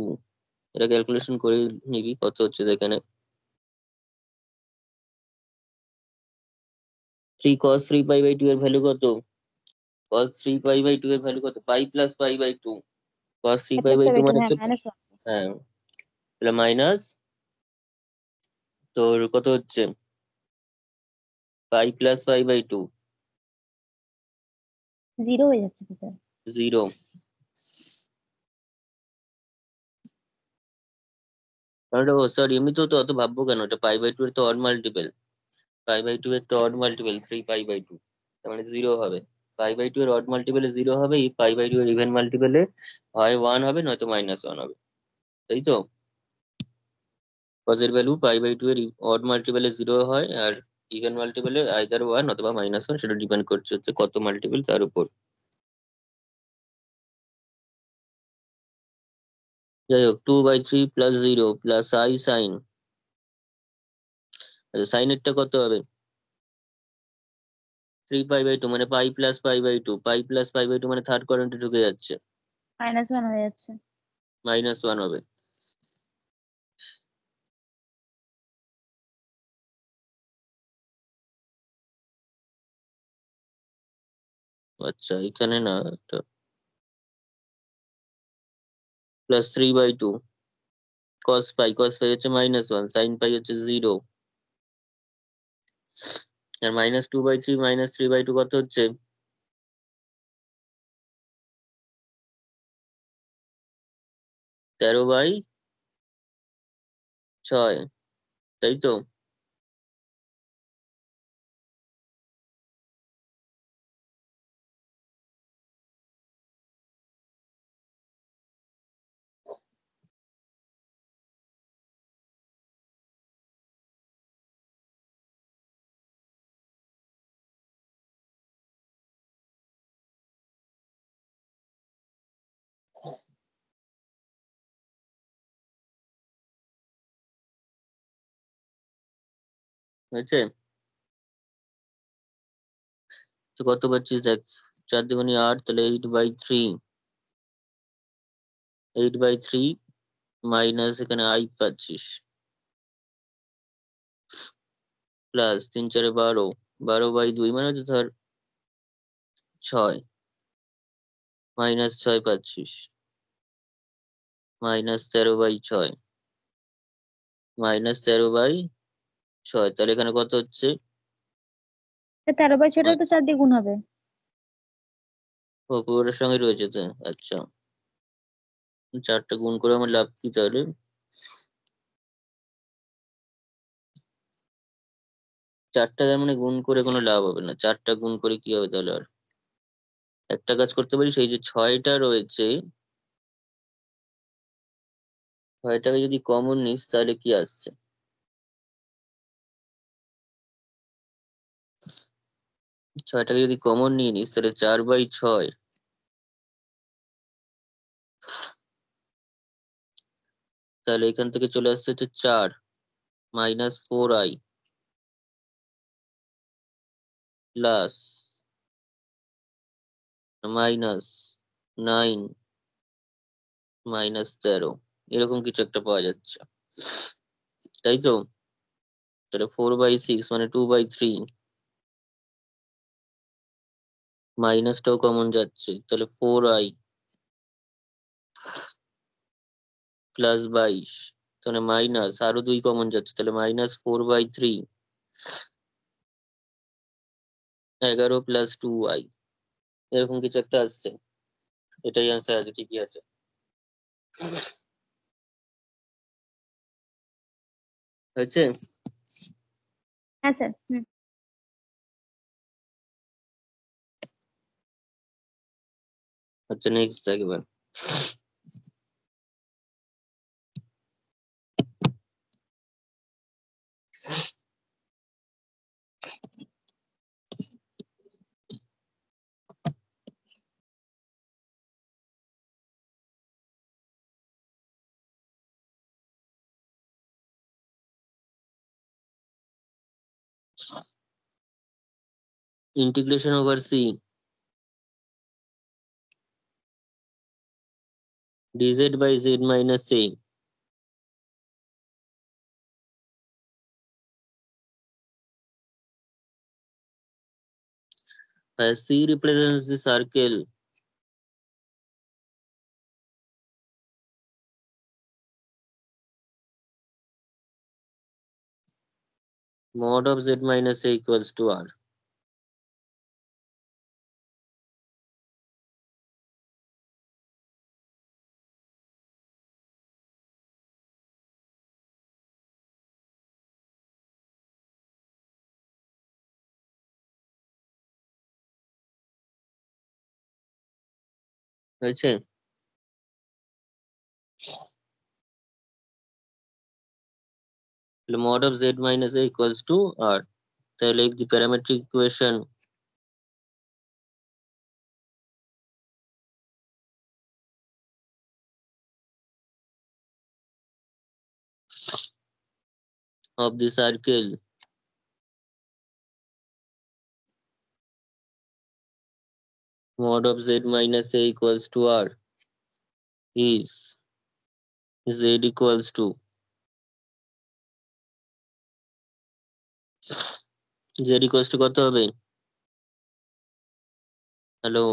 এটা ক্যালকুলেশন করে নিবি কত হচ্ছে এখানে। 3 cos 3π/2 এর ভ্যালু কত, cos 3π/2 এর ভ্যালু কত, পাই প্লাস পাই/2, cos 3π/2 2 মানে হ্যাঁ হচ্ছে, -1। হ্যাঁ তাহলে মাইনাস, তোর কত হচ্ছে, পাই প্লাস পাই/2, 0 হয়ে যাচ্ছে তো স্যার। 0। তাহলে ও সরি, এমনি তো অত ভাববো কেন, এটা পাই/2 এর তো অড মাল্টিপল, পাই/2 এর তো অড মাল্টিপল 3π/2, তার মানে 0 হবে। পাই/2 এর অড মাল্টিপলে 0 হবে, এই পাই/2 এর ইভেন মাল্টিপলে হয় 1 হবে নয়তো -1 হবে, তাই তো। cos এর ভ্যালু পাই/2 এর অড মাল্টিপলে 0 হয়, আর ইভেন মাল্টিপলে আইদার 1 অথবা -1, সেটা ডিপেন্ড করছে হচ্ছে কত মাল্টিপল তার উপর। যাই হোক, 2/3 প্লাস 0 প্লাস i সাইন, আচ্ছা সাইন এরটা কত হবে, 3π/2 মানে পাই প্লাস পাই/2, পাই প্লাস পাই/2 মানে থার্ড কোয়াড্রেন্টে ঢুকে যাচ্ছে, -1 হয়ে যাচ্ছে। -1 হবে। আচ্ছা এখানে না, প্লাস 3/2 cos পাই হচ্ছে -1, সাইন পাই হচ্ছে 0, আর -2/3 -3/2 কত হচ্ছে, 13/6, তাই তো। হয়েছে, তো কত পাচ্ছিস দেখ, 4 × 8, তাহলে 8/3, 8/3 মাইনাস এখানে i পাচ্ছিস, প্লাস 3 4 12, 12/2 মানে হচ্ছে ধর 6, মাইনাস 6 5 মাইনাস 13/6, মাইনাস 13/6। তাহলে এখানে কত হচ্ছে? 13/6 তো 4 দিয়ে গুণ হবে। ও পুরোটার সঙ্গে রয়েছে তো, আচ্ছা। 4টা গুণ করে আমার লাভ কি তাহলে? 4টা তার মানে গুণ করে কোনো লাভ হবে না, 4টা গুণ করে কি হবে তাহলে? আর একটা কাজ করতে পারি, সেই যে 6টা রয়েছে, 6টাকে যদি কমন নিস তাহলে কি আসছে? 6টাকে যদি কমন নিয়ে নিস তাহলে 4/6, তাহলে এখান থেকে চলে আসছে হচ্ছে 4 minus 4i plus minus 9 minus 13, এরকম কিছু একটা পাওয়া যাচ্ছে, তাই তো? তাহলে 4/6 মানে 2/3, মাইনাসটাও কমন যাচ্ছে, তাহলে 4i প্লাস 22, তাহলে মাইনাস আরো 2 কমন যাচ্ছে, তাহলে মাইনাস 4/3, 11 প্লাস 2i, এরকম কিছু একটা আসছে। এটাই আনসার আছে, ঠিকই আছে। হয়েছে? হ্যাঁ স্যার। হুম। আচ্ছা, নেক্সট একবার। Integration over c dz by z minus a, as c represents the circle mod of z minus a equals to r. হয়েছে? তাহলে mod of z minus a equals to r. তাহলে if the parametric equation of the circle mod of z minus a equals to r is z equals to কত হবে? Hello?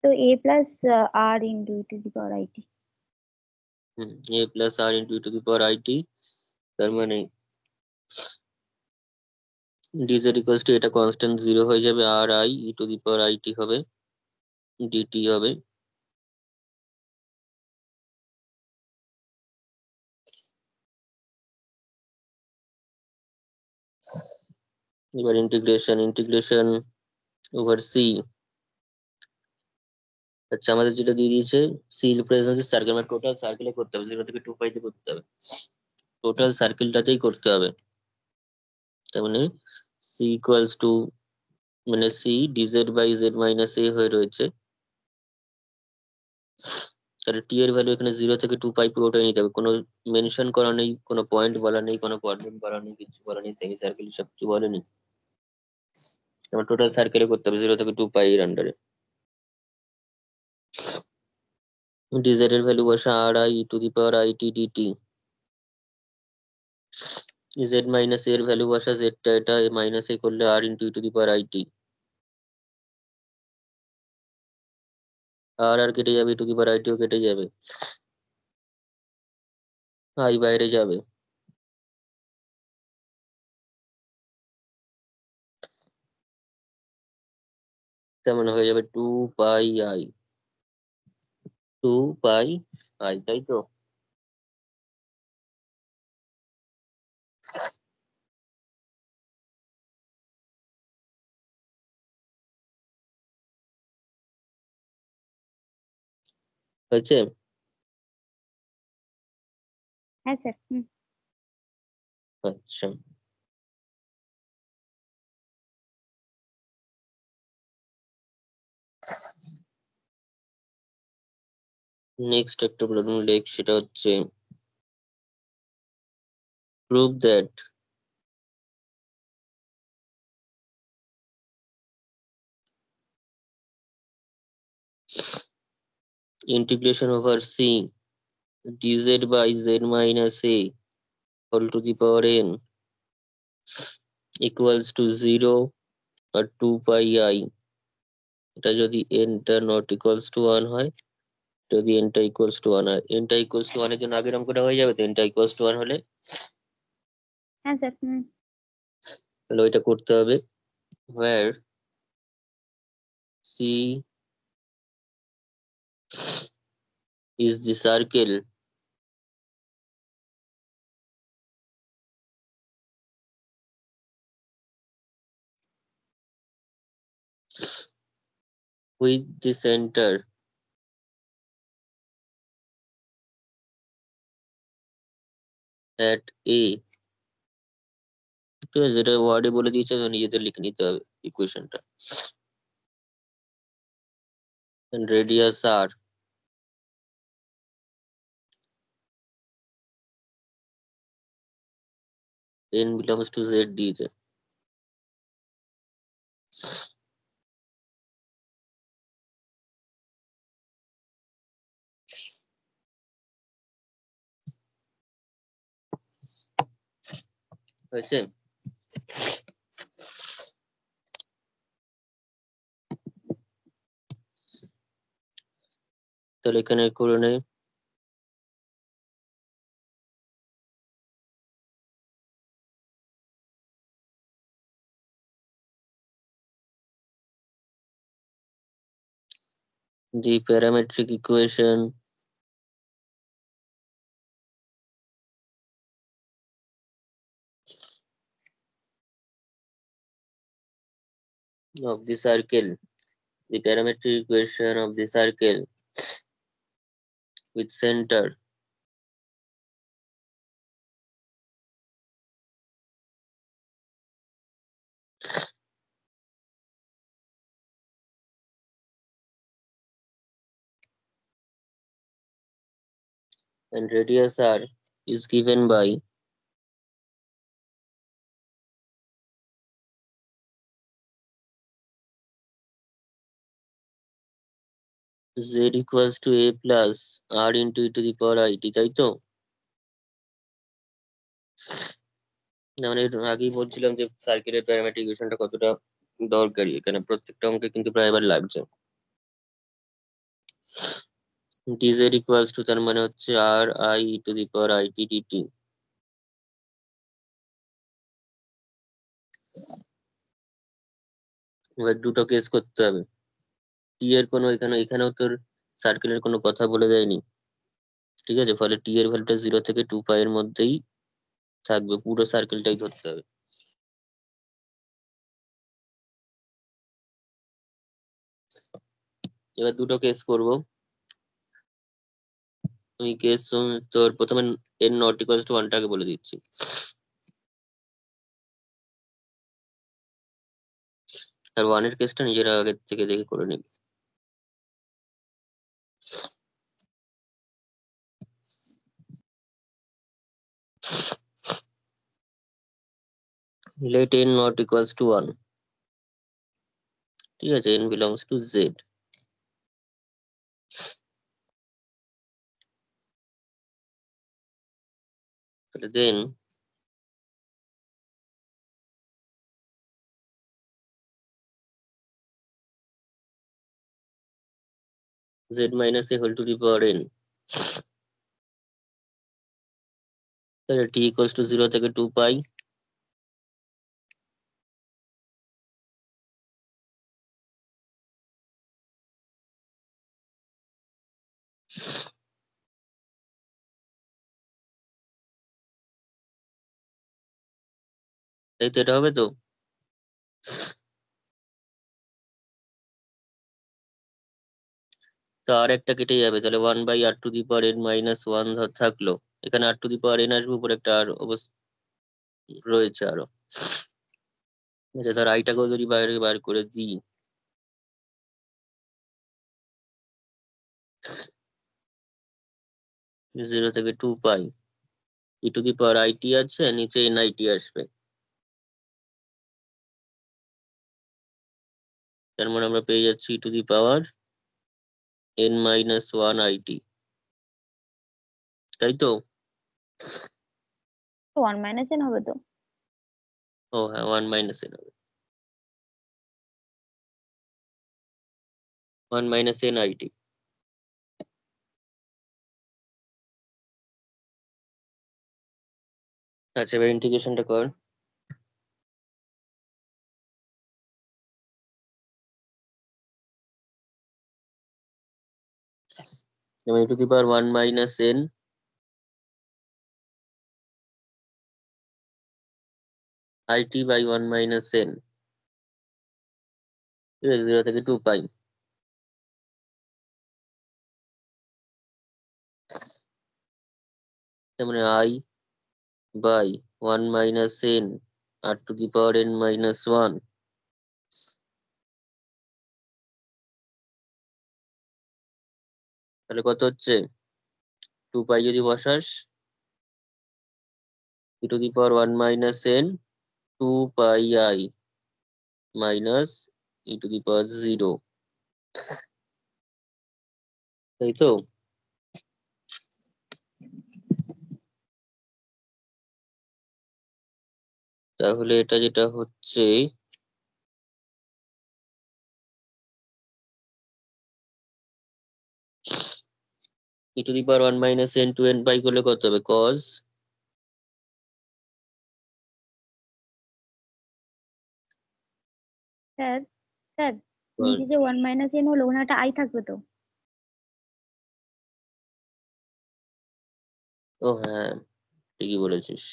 তো a plus r into e two the power it। a plus r into e to the power it, তার মানে dz equals to, এটা constant 0 হয়ে যাবে, আর i e to the power it হবে, dt হবে। এবার ইন্টিগ্রেশন ওভার সি। আচ্ছা, আমাদের যেটা দিয়ে দিয়েছে সি রিপ্রেজেন্টস সার্কেল, মানে টোটাল সার্কেলে করতে হবে, 0 থেকে 2π তে করতে হবে, টোটাল সার্কেলটাতেই করতে হবে। তার মানে সি ইকুয়ালস টু, মানে C dz by z minus A হয়ে রয়েছে, তাহলে টি এর ভ্যালু এখানে 0 থেকে 2π পুরোটাই নিতে হবে, কোনো মেনশন করা নেই, কোনো পয়েন্ট বলা নেই, কোনো কোঅর্ডিনেট বলা নেই, কিছু বলা নেই, সেমি সার্কেল সব কিছু বলেনি। আমার টোটাল সার্কেলে করতে হবে 0 থেকে 2π এর আন্ডারে। ডিজেড এর ভ্যালু বসা r i to the power i t dt, z minus এর ভ্যালু বসা, জেডটা এটা মাইনাস এ করলে r into e to the power i t, r কেটে যাবে, ই টু দি পাওয়ার আইটিও কেটে যাবে, আই বাইরে যাবে, তার মানে হয়ে যাবে 2 পাই আই, 2 পাই আই, তাই তো? হয়েছে? হ্যাঁ স্যার। আচ্ছা, নেক্সট একটা প্রবলেম লেখ, সেটা হচ্ছে prove that integration over c dz by z minus a whole to the power n equals to 0 or 2 pi I, এটা যদি n টা নট ইকুয়ালস টু 1 হয়, যদি n টা ইকুয়ালস টু 1 হয়, n টা ইকুয়ালস টু 1 এর জন্য আগের অঙ্কটা হয়ে যাবে তো, n টা ইকুয়ালস টু 1 হলে হ্যাঁ স্যার। তাহলে ওইটা করতে হবে, where c is the circle with the center at a, ঠিক আছে, যেটা ওয়ার্ডে বলে দিয়েছে তো নিজেদের লিখে নিতে হবে ইকুয়েশনটা, and radius r, n belongs to z দিয়েছে। হয়েছে? তাহলে এখানে করে নেই, the parametric equation of the circle, the parametric equation of the circle with center and radius r is given by z equals to a plus r into e to the power it, তাই তো? না, মানে এর আগেই বলছিলাম যে সার্কেলের parametric ইকুয়েশনটা কতটা দরকারি, এখানে প্রত্যেকটা অঙ্কে কিন্তু প্রায় এবার লাগছে। dz equals to, তার মানে হচ্ছে r I e to the power it dt, এবার দুটো কেস করতে হবে, টি এর কোনো এখানেও তোর সার্কেলের কোনো কথা বলে দেয়নি, ঠিক আছে, ফলে টি এর ভ্যালুটা 0 থেকে 2 পাই এর মধ্যেই থাকবে, পুরো সার্কেলটাই ধরতে হবে। এবার দুটো কেস করব, আমি কেস তোর প্রথমে n নট ইকুয়ালস টু 1টাকে বলে দিচ্ছি, আর 1 এর কেসটা নিজেরা আগের থেকে দেখে করে নিবি। let n not equals to 1, ঠিক আছে, n belongs to z, then z minus a whole to the power n, তাহলে t equals to 0 থেকে 2 পাই, তাই তো এটা হবে তো। তো আর একটা কেটে যাবে, তাহলে 1 by r to the power n minus 1 ধর থাকলো, এখানে r to the power n আসবে, উপরে একটা আর রয়েছে আরো। আচ্ছা ধর আইটাকেও যদি বাইরে বার করে দিই, 0 থেকে 2 পাই, ই টু দি পাওয়ার আইটি আছে, নিচে এনআইটি আসবে, তার মানে আমরা পেয়ে যাচ্ছি e to the power n minus 1 i t, তাই তো। 1 মাইনাস n হবে তো। ও হ্যাঁ, 1 মাইনাস n হবে, 1 মাইনাস n আইটি। আচ্ছা এবার ইন্টিগ্রেশনটা কর। E to the power 1 minus n i t by 1 minus n, ঠিক আছে, 0 থেকে 2 পাই, তার মানে i by 1 minus n r to the power n minus 1, তাহলে কত হচ্ছে, 2 পাই যদি বসাস, e to the power 1 minus n 2 pi i minus e to the power 0, তাই তো। তাহলে এটা যেটা হচ্ছে, e to the power 1 minus n two n pi করলে কত হবে, cos স্যার স্যার নিচে যে 1 মাইনাস n হলো ওখানে একটা i থাকবে তো। ও হ্যাঁ, ঠিকই বলেছিস।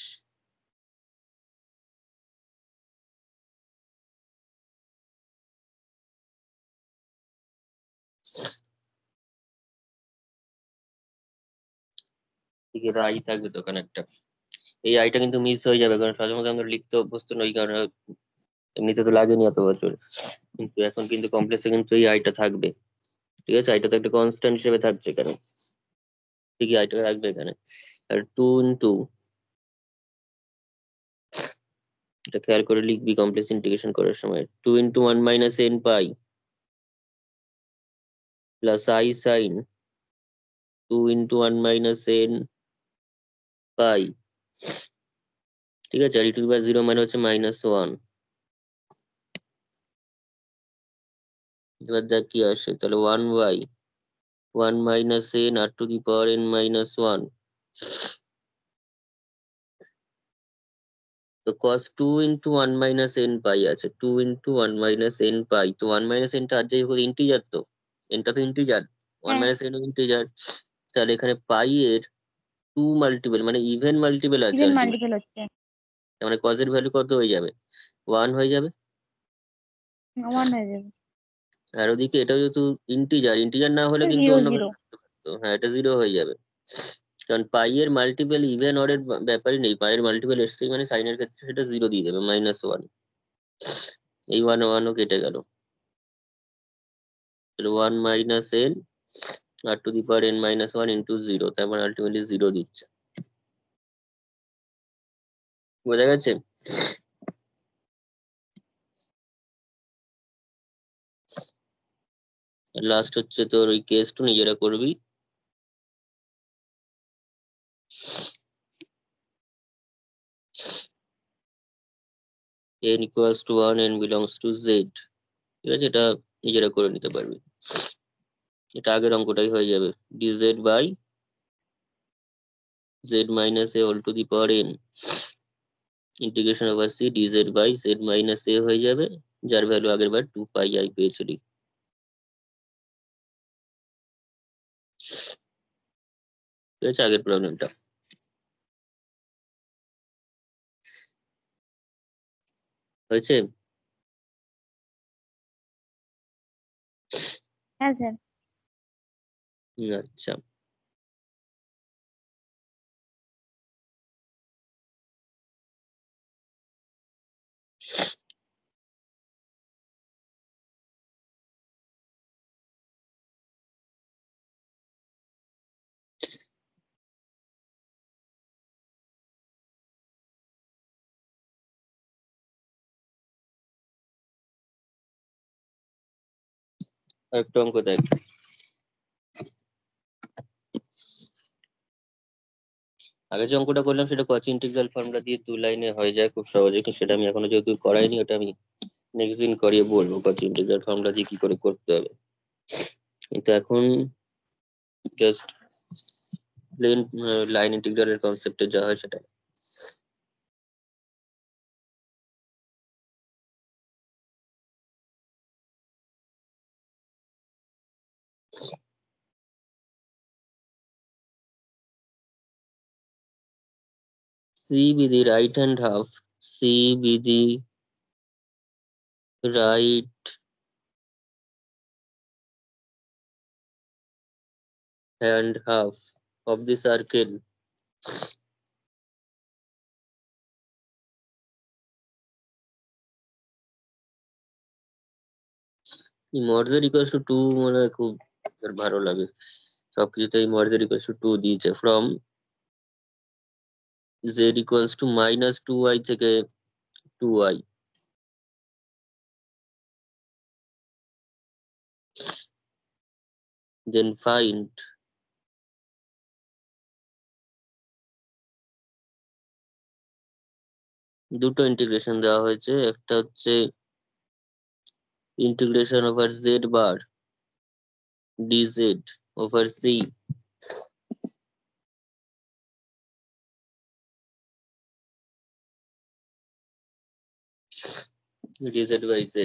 ঠিক আছে, আই থাকবে তো ওখানে একটা, এই আইটা কিন্তু মিস হয়ে যাবে, কারণ সাধারণত আমরা লিখতে অভ্যস্ত নই, কারণ এমনিতে তো লাগেনি এত বছর, কিন্তু এখন কিন্তু কমপ্লেক্সে কিন্তু এই আইটা থাকবে, ঠিক আছে, আইটা তো একটা কনস্ট্যান্ট হিসেবে থাকছে এখানে, ঠিকই আইটা থাকবে এখানে। আর 2 ইন্টু, এটা খেয়াল করে লিখবি কমপ্লেক্স ইন্টিগ্রেশন করার সময়, 2 into 1 minus n pi plus i sine 2 into 1 minus n pi, ঠিক আছে, আর ই টু দি পাওয়ার 0 মানে হচ্ছে মাইনাস 1। এবার দেখ কি আসে, তাহলে 1 by 1 minus n r to the power n minus 1, তো cos 2 into 1 minus n pi আছে, 2 ইন্টু 1 মাইনাস n পাই, তো 1 মাইনাস n টা আর যাই হোক ইন্টিজার, তো nটা তো ইন্টিজার, 1 হ্যাঁ, মাইনাস n ইন্টিজার, তাহলে এখানে পাই এর 2 মাল্টিপল মানে ইভেন মাল্টিপল আছে ইভেন আলটিমেট, মাল্টিপল হচ্ছে। তার মানে cos এর ভ্যালু কত হয়ে যাবে, 1 হয়ে যাবে। 1 হয়ে যাবে। আর ওদিকে এটা যেহেতু ইন্টিজার, ইন্টিজার না হলে কিন্তু 0 অন্য 0। ভাবে লিখতে পারতো, হ্যাঁ এটা 0 হয়ে যাবে, কারণ পাই এর মাল্টিপল ইভেন অরের ব্যাপারই নেই, পাই এর মাল্টিপল এসছেই মানে সাইনের ক্ষেত্রে সেটা 0 দিয়ে দেবে, মাইনাস 1, এই 1 1ও কেটে গেল, তাহলে 1 minus n r to the power n minus 1 into 0, তার মানে আলটিমেটলি 0 দিচ্ছে, বোঝা গেছে। লাস্ট হচ্ছে তোর ওই কেস টু, নিজেরা করবি, n equals to 1 n belongs to z, ঠিক আছে, এটা নিজেরা করে নিতে পারবি। এটা আগের অঙ্কটাই হয়ে যাবে, dz by z minus a whole to the power n integration over c dz by z minus a হয়ে যাবে, যার ভ্যালু আগের বার 2 পাই i পেয়েছিলি। ঠিক আছে, আগের প্রবলেমটা হয়েছে। হ্যাঁ স্যার। আচ্ছা, আরেকটা অঙ্ক দেখ। আগে যে অঙ্কটা করলাম সেটা কচি ইন্টিগ্রাল ফর্মুলা দিয়ে 2 লাইনে হয়ে যায় খুব সহজে, কিন্তু সেটা আমি এখনো যেহেতু করাইনি, ওটা আমি নেক্সট দিন করিয়ে বলবো কচি ইন্টিগ্রাল ফর্মুলা দিয়ে কি করে করতে হবে। কিন্তু এখন জাস্ট প্লেন লাইন ইন্টিগ্রালের কনসেপ্টে যা হয় সেটা। c be the right hand half, c be the right hand half of the circle model equals to 2, মানে খুব ভালো লাগে সবকিছুতেই মডেল ইকুয়ালস টু 2 দিয়েছে। From z equals two minus 2i থেকে 2i, then find দুটো ইন্টিগ্রেশন দেওয়া হয়েছে, একটা হচ্ছে integration over z bar dz over c dz by z।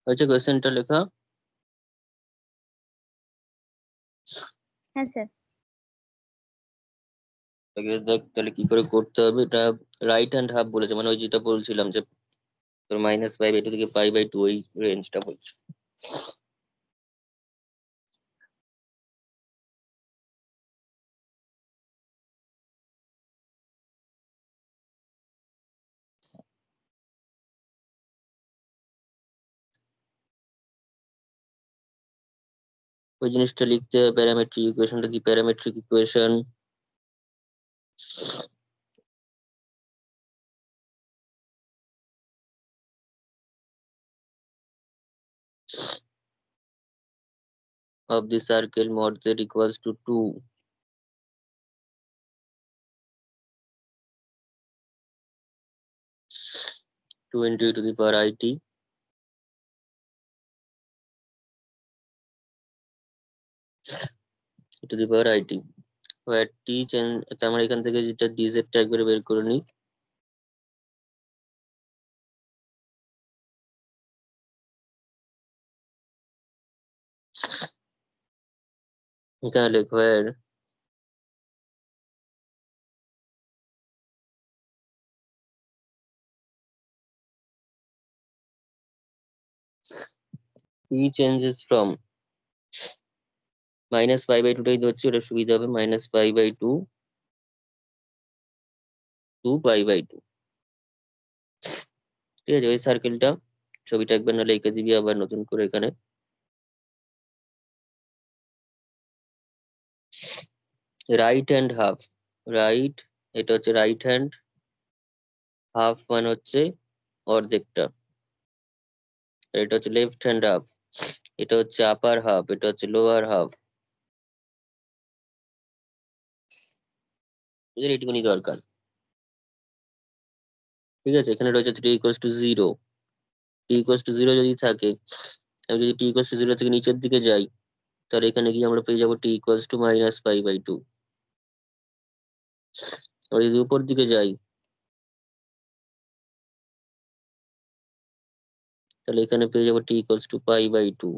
হয়েছে কোয়েশ্চেনটা লেখা? হ্যাঁ স্যার। দেখ তাহলে কি করে করতে হবে। এটা রাইট হ্যান্ড হাফ বলেছে, মানে ওই যেটা বলছিলাম যে তোর -π/2 থেকে π/2 ওই রেঞ্জটা বলছে। ওই জিনিসটা লিখতে হবে, প্যারামেট্রিক ইকুয়েশনটা কি, parametric equation of the circle mod z equals to 2 into e to the power it e to the power it, where t change, আমরা এখান থেকে যেটা dz টা একবারে বের করে নিই। এখানে লেখো where t changes from -π/2 টাই ধরছি, ওটা সুবিধা হবে, -π/2 to π/2। ঠিক আছে, ওই সার্কেলটা ছবিটা একবার নাহলে এঁকে দিবি আবার নতুন করে এখানে। রাইট হ্যান্ড হাফ, রাইট, এটা হচ্ছে রাইট হ্যান্ড, হাফ মানে হচ্ছে অর্ধেকটা, আর এটা হচ্ছে লেফট হ্যান্ড হাফ, এটা হচ্ছে আপার হাফ, এটা হচ্ছে লোয়ার হাফ, এদের এইটুকুনি দরকার। ঠিক আছে, এখানে রয়েছে 3 = 0। 3 = 0 যদি থাকে, আমি যদি t = 0 থেকে নিচের দিকে যাই, তাহলে এখানে গিয়ে আমরা পেয়ে যাবো t = -π/2। আর যদি উপর দিকে যাই, তাহলে এখানে পেয়ে যাবো t = π/2।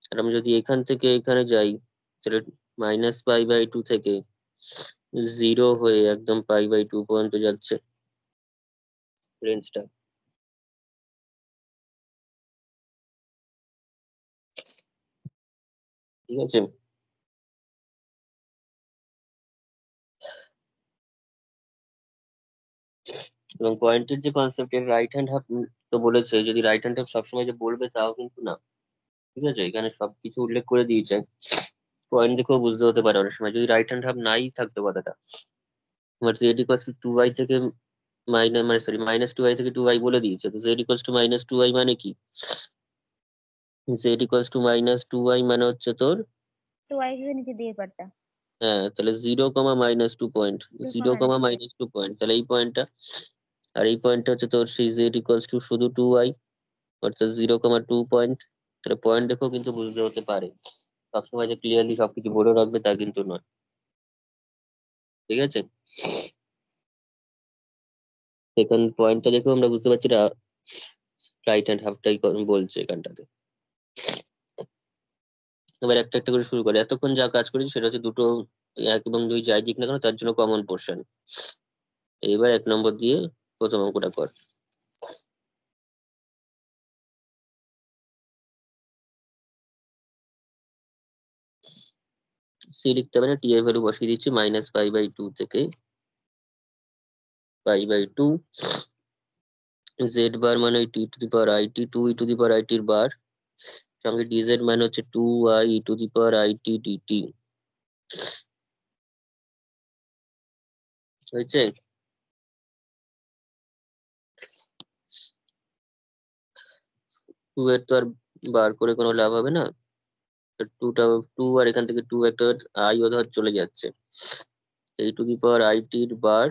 আর আমি যদি এখান থেকে এখানে যাই, তাহলে -π/2 থেকে 0 হয়ে একদম π/2 পর্যন্ত যাচ্ছে রেঞ্জটা। ঠিক আছে, এবং পয়েন্টের যে কনসেপ্ট, এর রাইট হ্যান্ড হাফ তো বলেছে, যদি রাইট হ্যান্ড হাফ সবসময় যে বলবে তাও কিন্তু না। ঠিক আছে, এখানে সবকিছু উল্লেখ করে দিয়েছে, পয়েন্ট দেখেও বুঝতে হতে পারে অনেক সময় যদি রাইট হ্যান্ড হাফ নাই থাকতো কথাটা। আমার z = 2y থেকে -2y থেকে 2y বলে দিয়েছে, তো z = -2y মানে কি? z = -2y মানে হচ্ছে তোর, তো y এর নিচে দিয়ে পারটা হ্যাঁ, তাহলে 0, -2 পয়েন্ট, 0, -2 পয়েন্ট, তাহলে এই পয়েন্টটা। আর এই পয়েন্টটা হচ্ছে তোর সেই z = শুধু 2y, অর্থাৎ 0, 2 পয়েন্ট। তাহলে পয়েন্ট দেখেও কিন্তু বুঝতে হতে পারে, সবসময় যে ক্লিয়ারলি সবকিছু বলে রাখবে তা কিন্তু নয়। ঠিক আছে, এখন পয়েন্টটা দেখেও আমরা বুঝতে পারছি রাইট হ্যান্ড হাফটাই বলছে এখানটাতে। এবার একটা একটা করে শুরু করে, এতক্ষণ যা কাজ করেছি সেটা হচ্ছে দুটো 1 এবং 2 যাই দিক না কেন তার জন্য কমন পোর্শন। এবার 1 নম্বর দিয়ে প্রথম অঙ্কটা কর। সি লিখতে হবে না, টি এর ভ্যালু বসিয়ে দিচ্ছি -π/2 থেকে π/2। জেড বার মানে t⁻it 2 এর বার, সঙ্গে ডিজেড মানে হচ্ছে 2i dt। হয়েছে? 2 এর তো আর বার করে কোনো লাভ হবে না, 2টা 2 আর এখান থেকে 2 একটা আই ও ধর চলে যাচ্ছে, e⁻it বার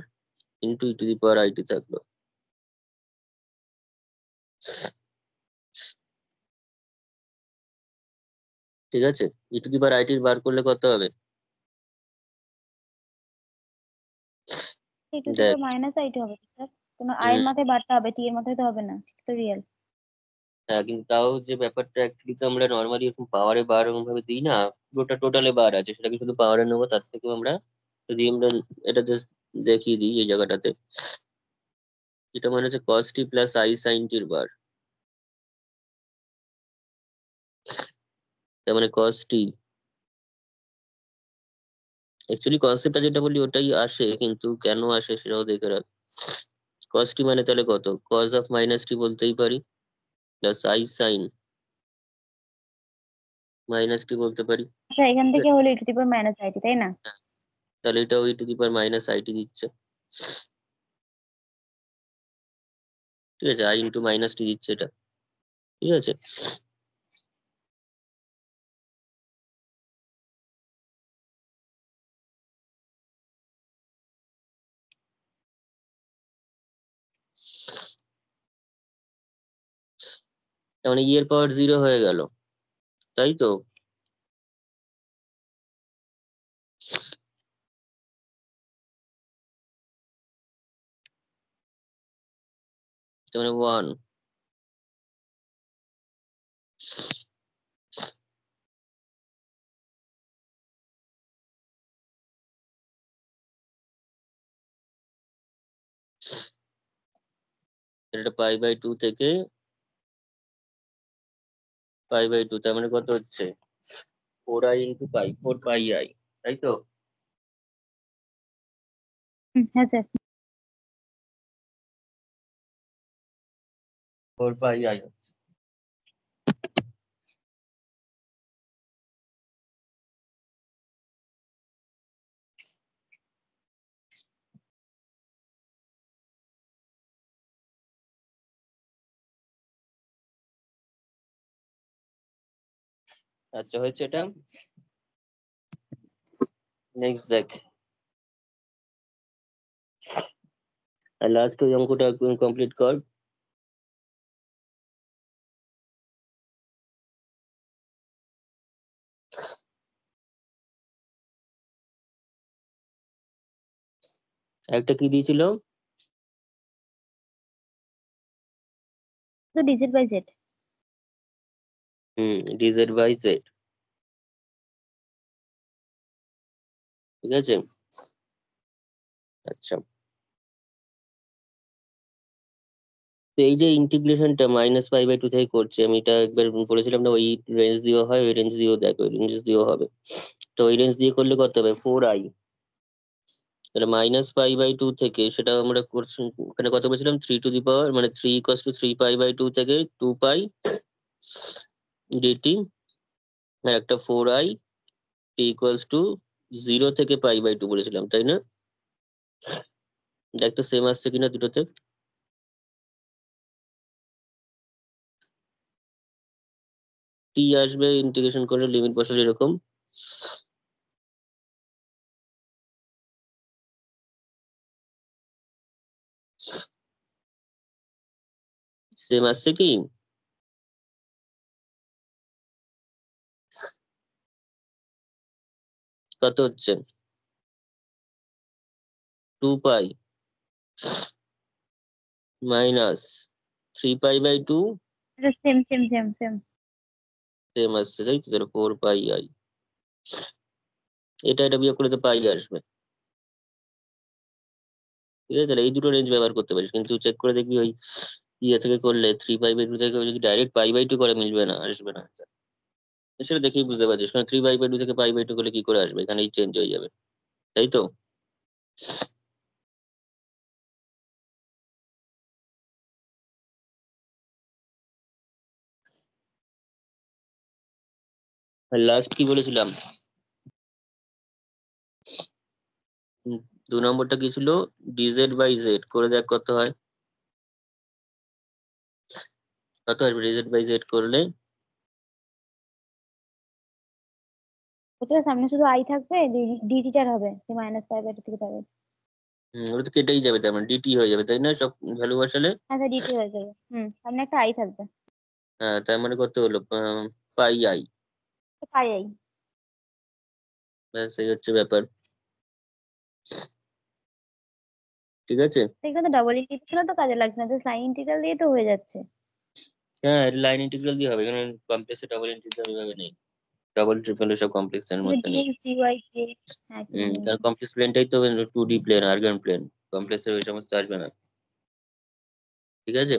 ইন্টু e⁻it থাকলো। ঠিক আছে, e⁻it বার করলে কত হবে? এই টু দি দেখ, পাওয়ার মাইনাস আইটি হবে স্যার, কোনো আই এর হম, মাথায় বারটা হবে, টি এর মাথায় তো হবে না, ঠিক তো রিয়েল। হ্যাঁ, কিন্তু তাও যে ব্যাপারটা অ্যাকচুয়ালি তো আমরা নর্মালি এরকম পাওয়ারে বার এরকম ভাবে দিই না, পুরোটা টোটালে বার আছে, সেটাকে শুধু পাওয়ারে নেবো, তার থেকে আমরা যদি আমরা এটা জাস্ট দেখিয়ে দিই এই জায়গাটাতে, এটা মানে হচ্ছে cos t plus i sin t এর বার, তার মানে cos t। অ্যাকচুয়ালি কনসেপ্টটা যেটা বলি ওটাই আসে, কিন্তু কেন আসে সেটাও দেখে রাখ। cos t মানে তাহলে কত, cos অফ -t বলতেই পারি, প্লাস i sin -t বলতে পারি। আচ্ছা, এখান ঠিক থেকে আছে? হলো e to the power minus i t, তাই না? হ্যাঁ, তাহলে এটা e⁻it দিচ্ছে। ঠিক আছে, i ইন্টু -t দিচ্ছে এটা। ঠিক আছে, তার মানে এর পাওয়ার 0 হয়ে গেল, তাই তো? তার মানে 1। এটা π/2 থেকে π/2, তার মানে কত হচ্ছে 4i ইন্টু পাই, 4πi, তাই তো? হ্যাঁ স্যার। 4πi। আচ্ছা হয়েছে এটা। নেক্সট দেখ, আর লাস্ট ওই অঙ্কটা কমপ্লিট কর। একটা কি দিয়েছিল? তো digit by z. Dz by z, ঠিক আছে। আচ্ছা, তো এই যে ইন্টিগ্রেশনটা -π/2 থেকে করছে, আমি এটা একবার বলেছিলাম না, ওই রেঞ্জ দিয়েও হয়, ওই রেঞ্জ দিয়েও দেখ, ওই রেঞ্জ দিয়েও হবে। তো ওই রেঞ্জ দিয়ে করলে কত হবে? 4i। তাহলে -π/2 থেকে সেটা আমরা করছি, ওখানে কত বলেছিলাম, 3 মানে 3 = 3π/2 থেকে 2π dt, আর একটা 4i t = 0 থেকে π/2 বলেছিলাম, তাই না? দেখ তো সেম আসছে কিনা দুটোতে। t আসবে ইন্টিগ্রেশন করলে, লিমিট বসালে এরকম। সেম আসছে কি? কত হচ্ছে? 2π minus 3π/2, same same same same. Same আসছে, তাই তো? তাহলে 4πi, এটা বিয়োগ করলে তো পাই আসবে, ঠিক আছে। তাহলে এই দুটো রেঞ্জ ব্যবহার করতে পারিস, কিন্তু চেক করে দেখবি ওই ইয়ে থেকে করলে, 3π/2 থেকে যদি ডাইরেক্ট π/2 করে, মিলবে না, আসবে না। সেটা দেখেই বুঝতে পারছিস, কারণ 3π/2 থেকে π/2 করলে কি করে আসবে, এখানেই চেঞ্জ হয়ে যাবে, তাই তো। লাস্ট কি বলেছিলাম? 2 নম্বরটা কি ছিল? dz/z করে দেখ কত হয়। কত আসবে dz/z করলে? ওটা সামনে শুধু আই থাকবে, ডিজিটার হবে, সে -π/2 থেকে পাবে। ওটা তো কেটেই যাবে, তার মানে dt হয়ে যাবে, তাই না? সব ভ্যালু বসালে। আচ্ছা, ডিটি হয়ে যাবে। সামনে একটা আই থাকবে। হ্যাঁ, তার মানে কত হলো? পাই আই। Pi I. ব্যাস, এই হচ্ছে ব্যাপার, ঠিক আছে। সেখানে ডাবল ইন্টিগ্রেশন তো কাজে লাগছে না, জাস্ট লাইন ইন্টিগ্রাল দিয়ে তো হয়ে যাচ্ছে। হ্যাঁ, লাইন ইন্টিগ্রাল দিয়ে হবে, এখানে কমপ্লেক্সে ডাবল ইন্টিগ্রাল এভাবে নেই, ডাবল ট্রিপল এসব কমপ্লেক্স এর কিন্তু মধ্যে নেই। ডিএক্স ডিওয়াই কে, হ্যাঁ কি কারণ কমপ্লেক্স প্লেনটাই তো 2D প্লেন, আর্গান প্লেন, কমপ্লেক্সের ওই সমস্ত আসবে না, ঠিক আছে।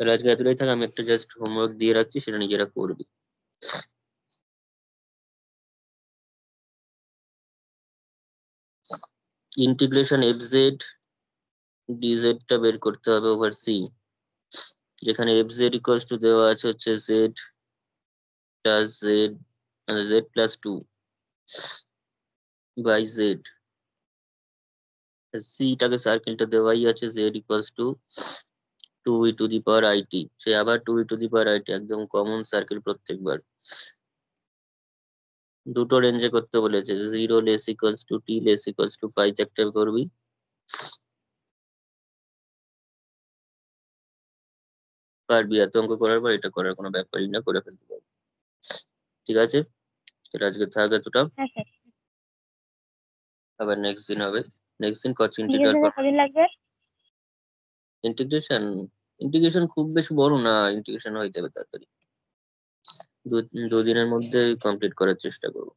তাহলে আজকে এতটাই থাক, আমি একটা জাস্ট হোমওয়ার্ক দিয়ে রাখছি, সেটা নিজেরা করবি। ইন্টিগ্রেশন fz dz টা বের করতে হবে ওভার সি, যেখানে fz দেওয়া আছে হচ্ছে z প্লাস z, মানে z plus 2 by z, c টাকে সার্কেলটা দেওয়াই আছে, z = 2e⁻it, সে আবার 2e⁻it, একদম কমন সার্কেল প্রত্যেকবার। দুটো রেঞ্জে করতে বলেছে, 0 < t < π একটা করবি, পারবি। এত অঙ্ক করার পর এটা করার কোনো ব্যাপারই না, করে ফেলতে পারবি, ঠিক আছে। তাহলে আজকে থাক এতটা, হ্যাঁ স্যার। আবার নেক্সট দিন হবে। নেক্সট দিন কত ঠিক আছে ইন্টিগ্রাল স্যার, কদিন লাগবে? ইন্টিগ্রেশন, ইন্টিগ্রেশন খুব বেশি বড় না, ইন্টিগ্রেশন হয়ে যাবে তাড়াতাড়ি, দুদিনের মধ্যে কমপ্লিট করার চেষ্টা করবো।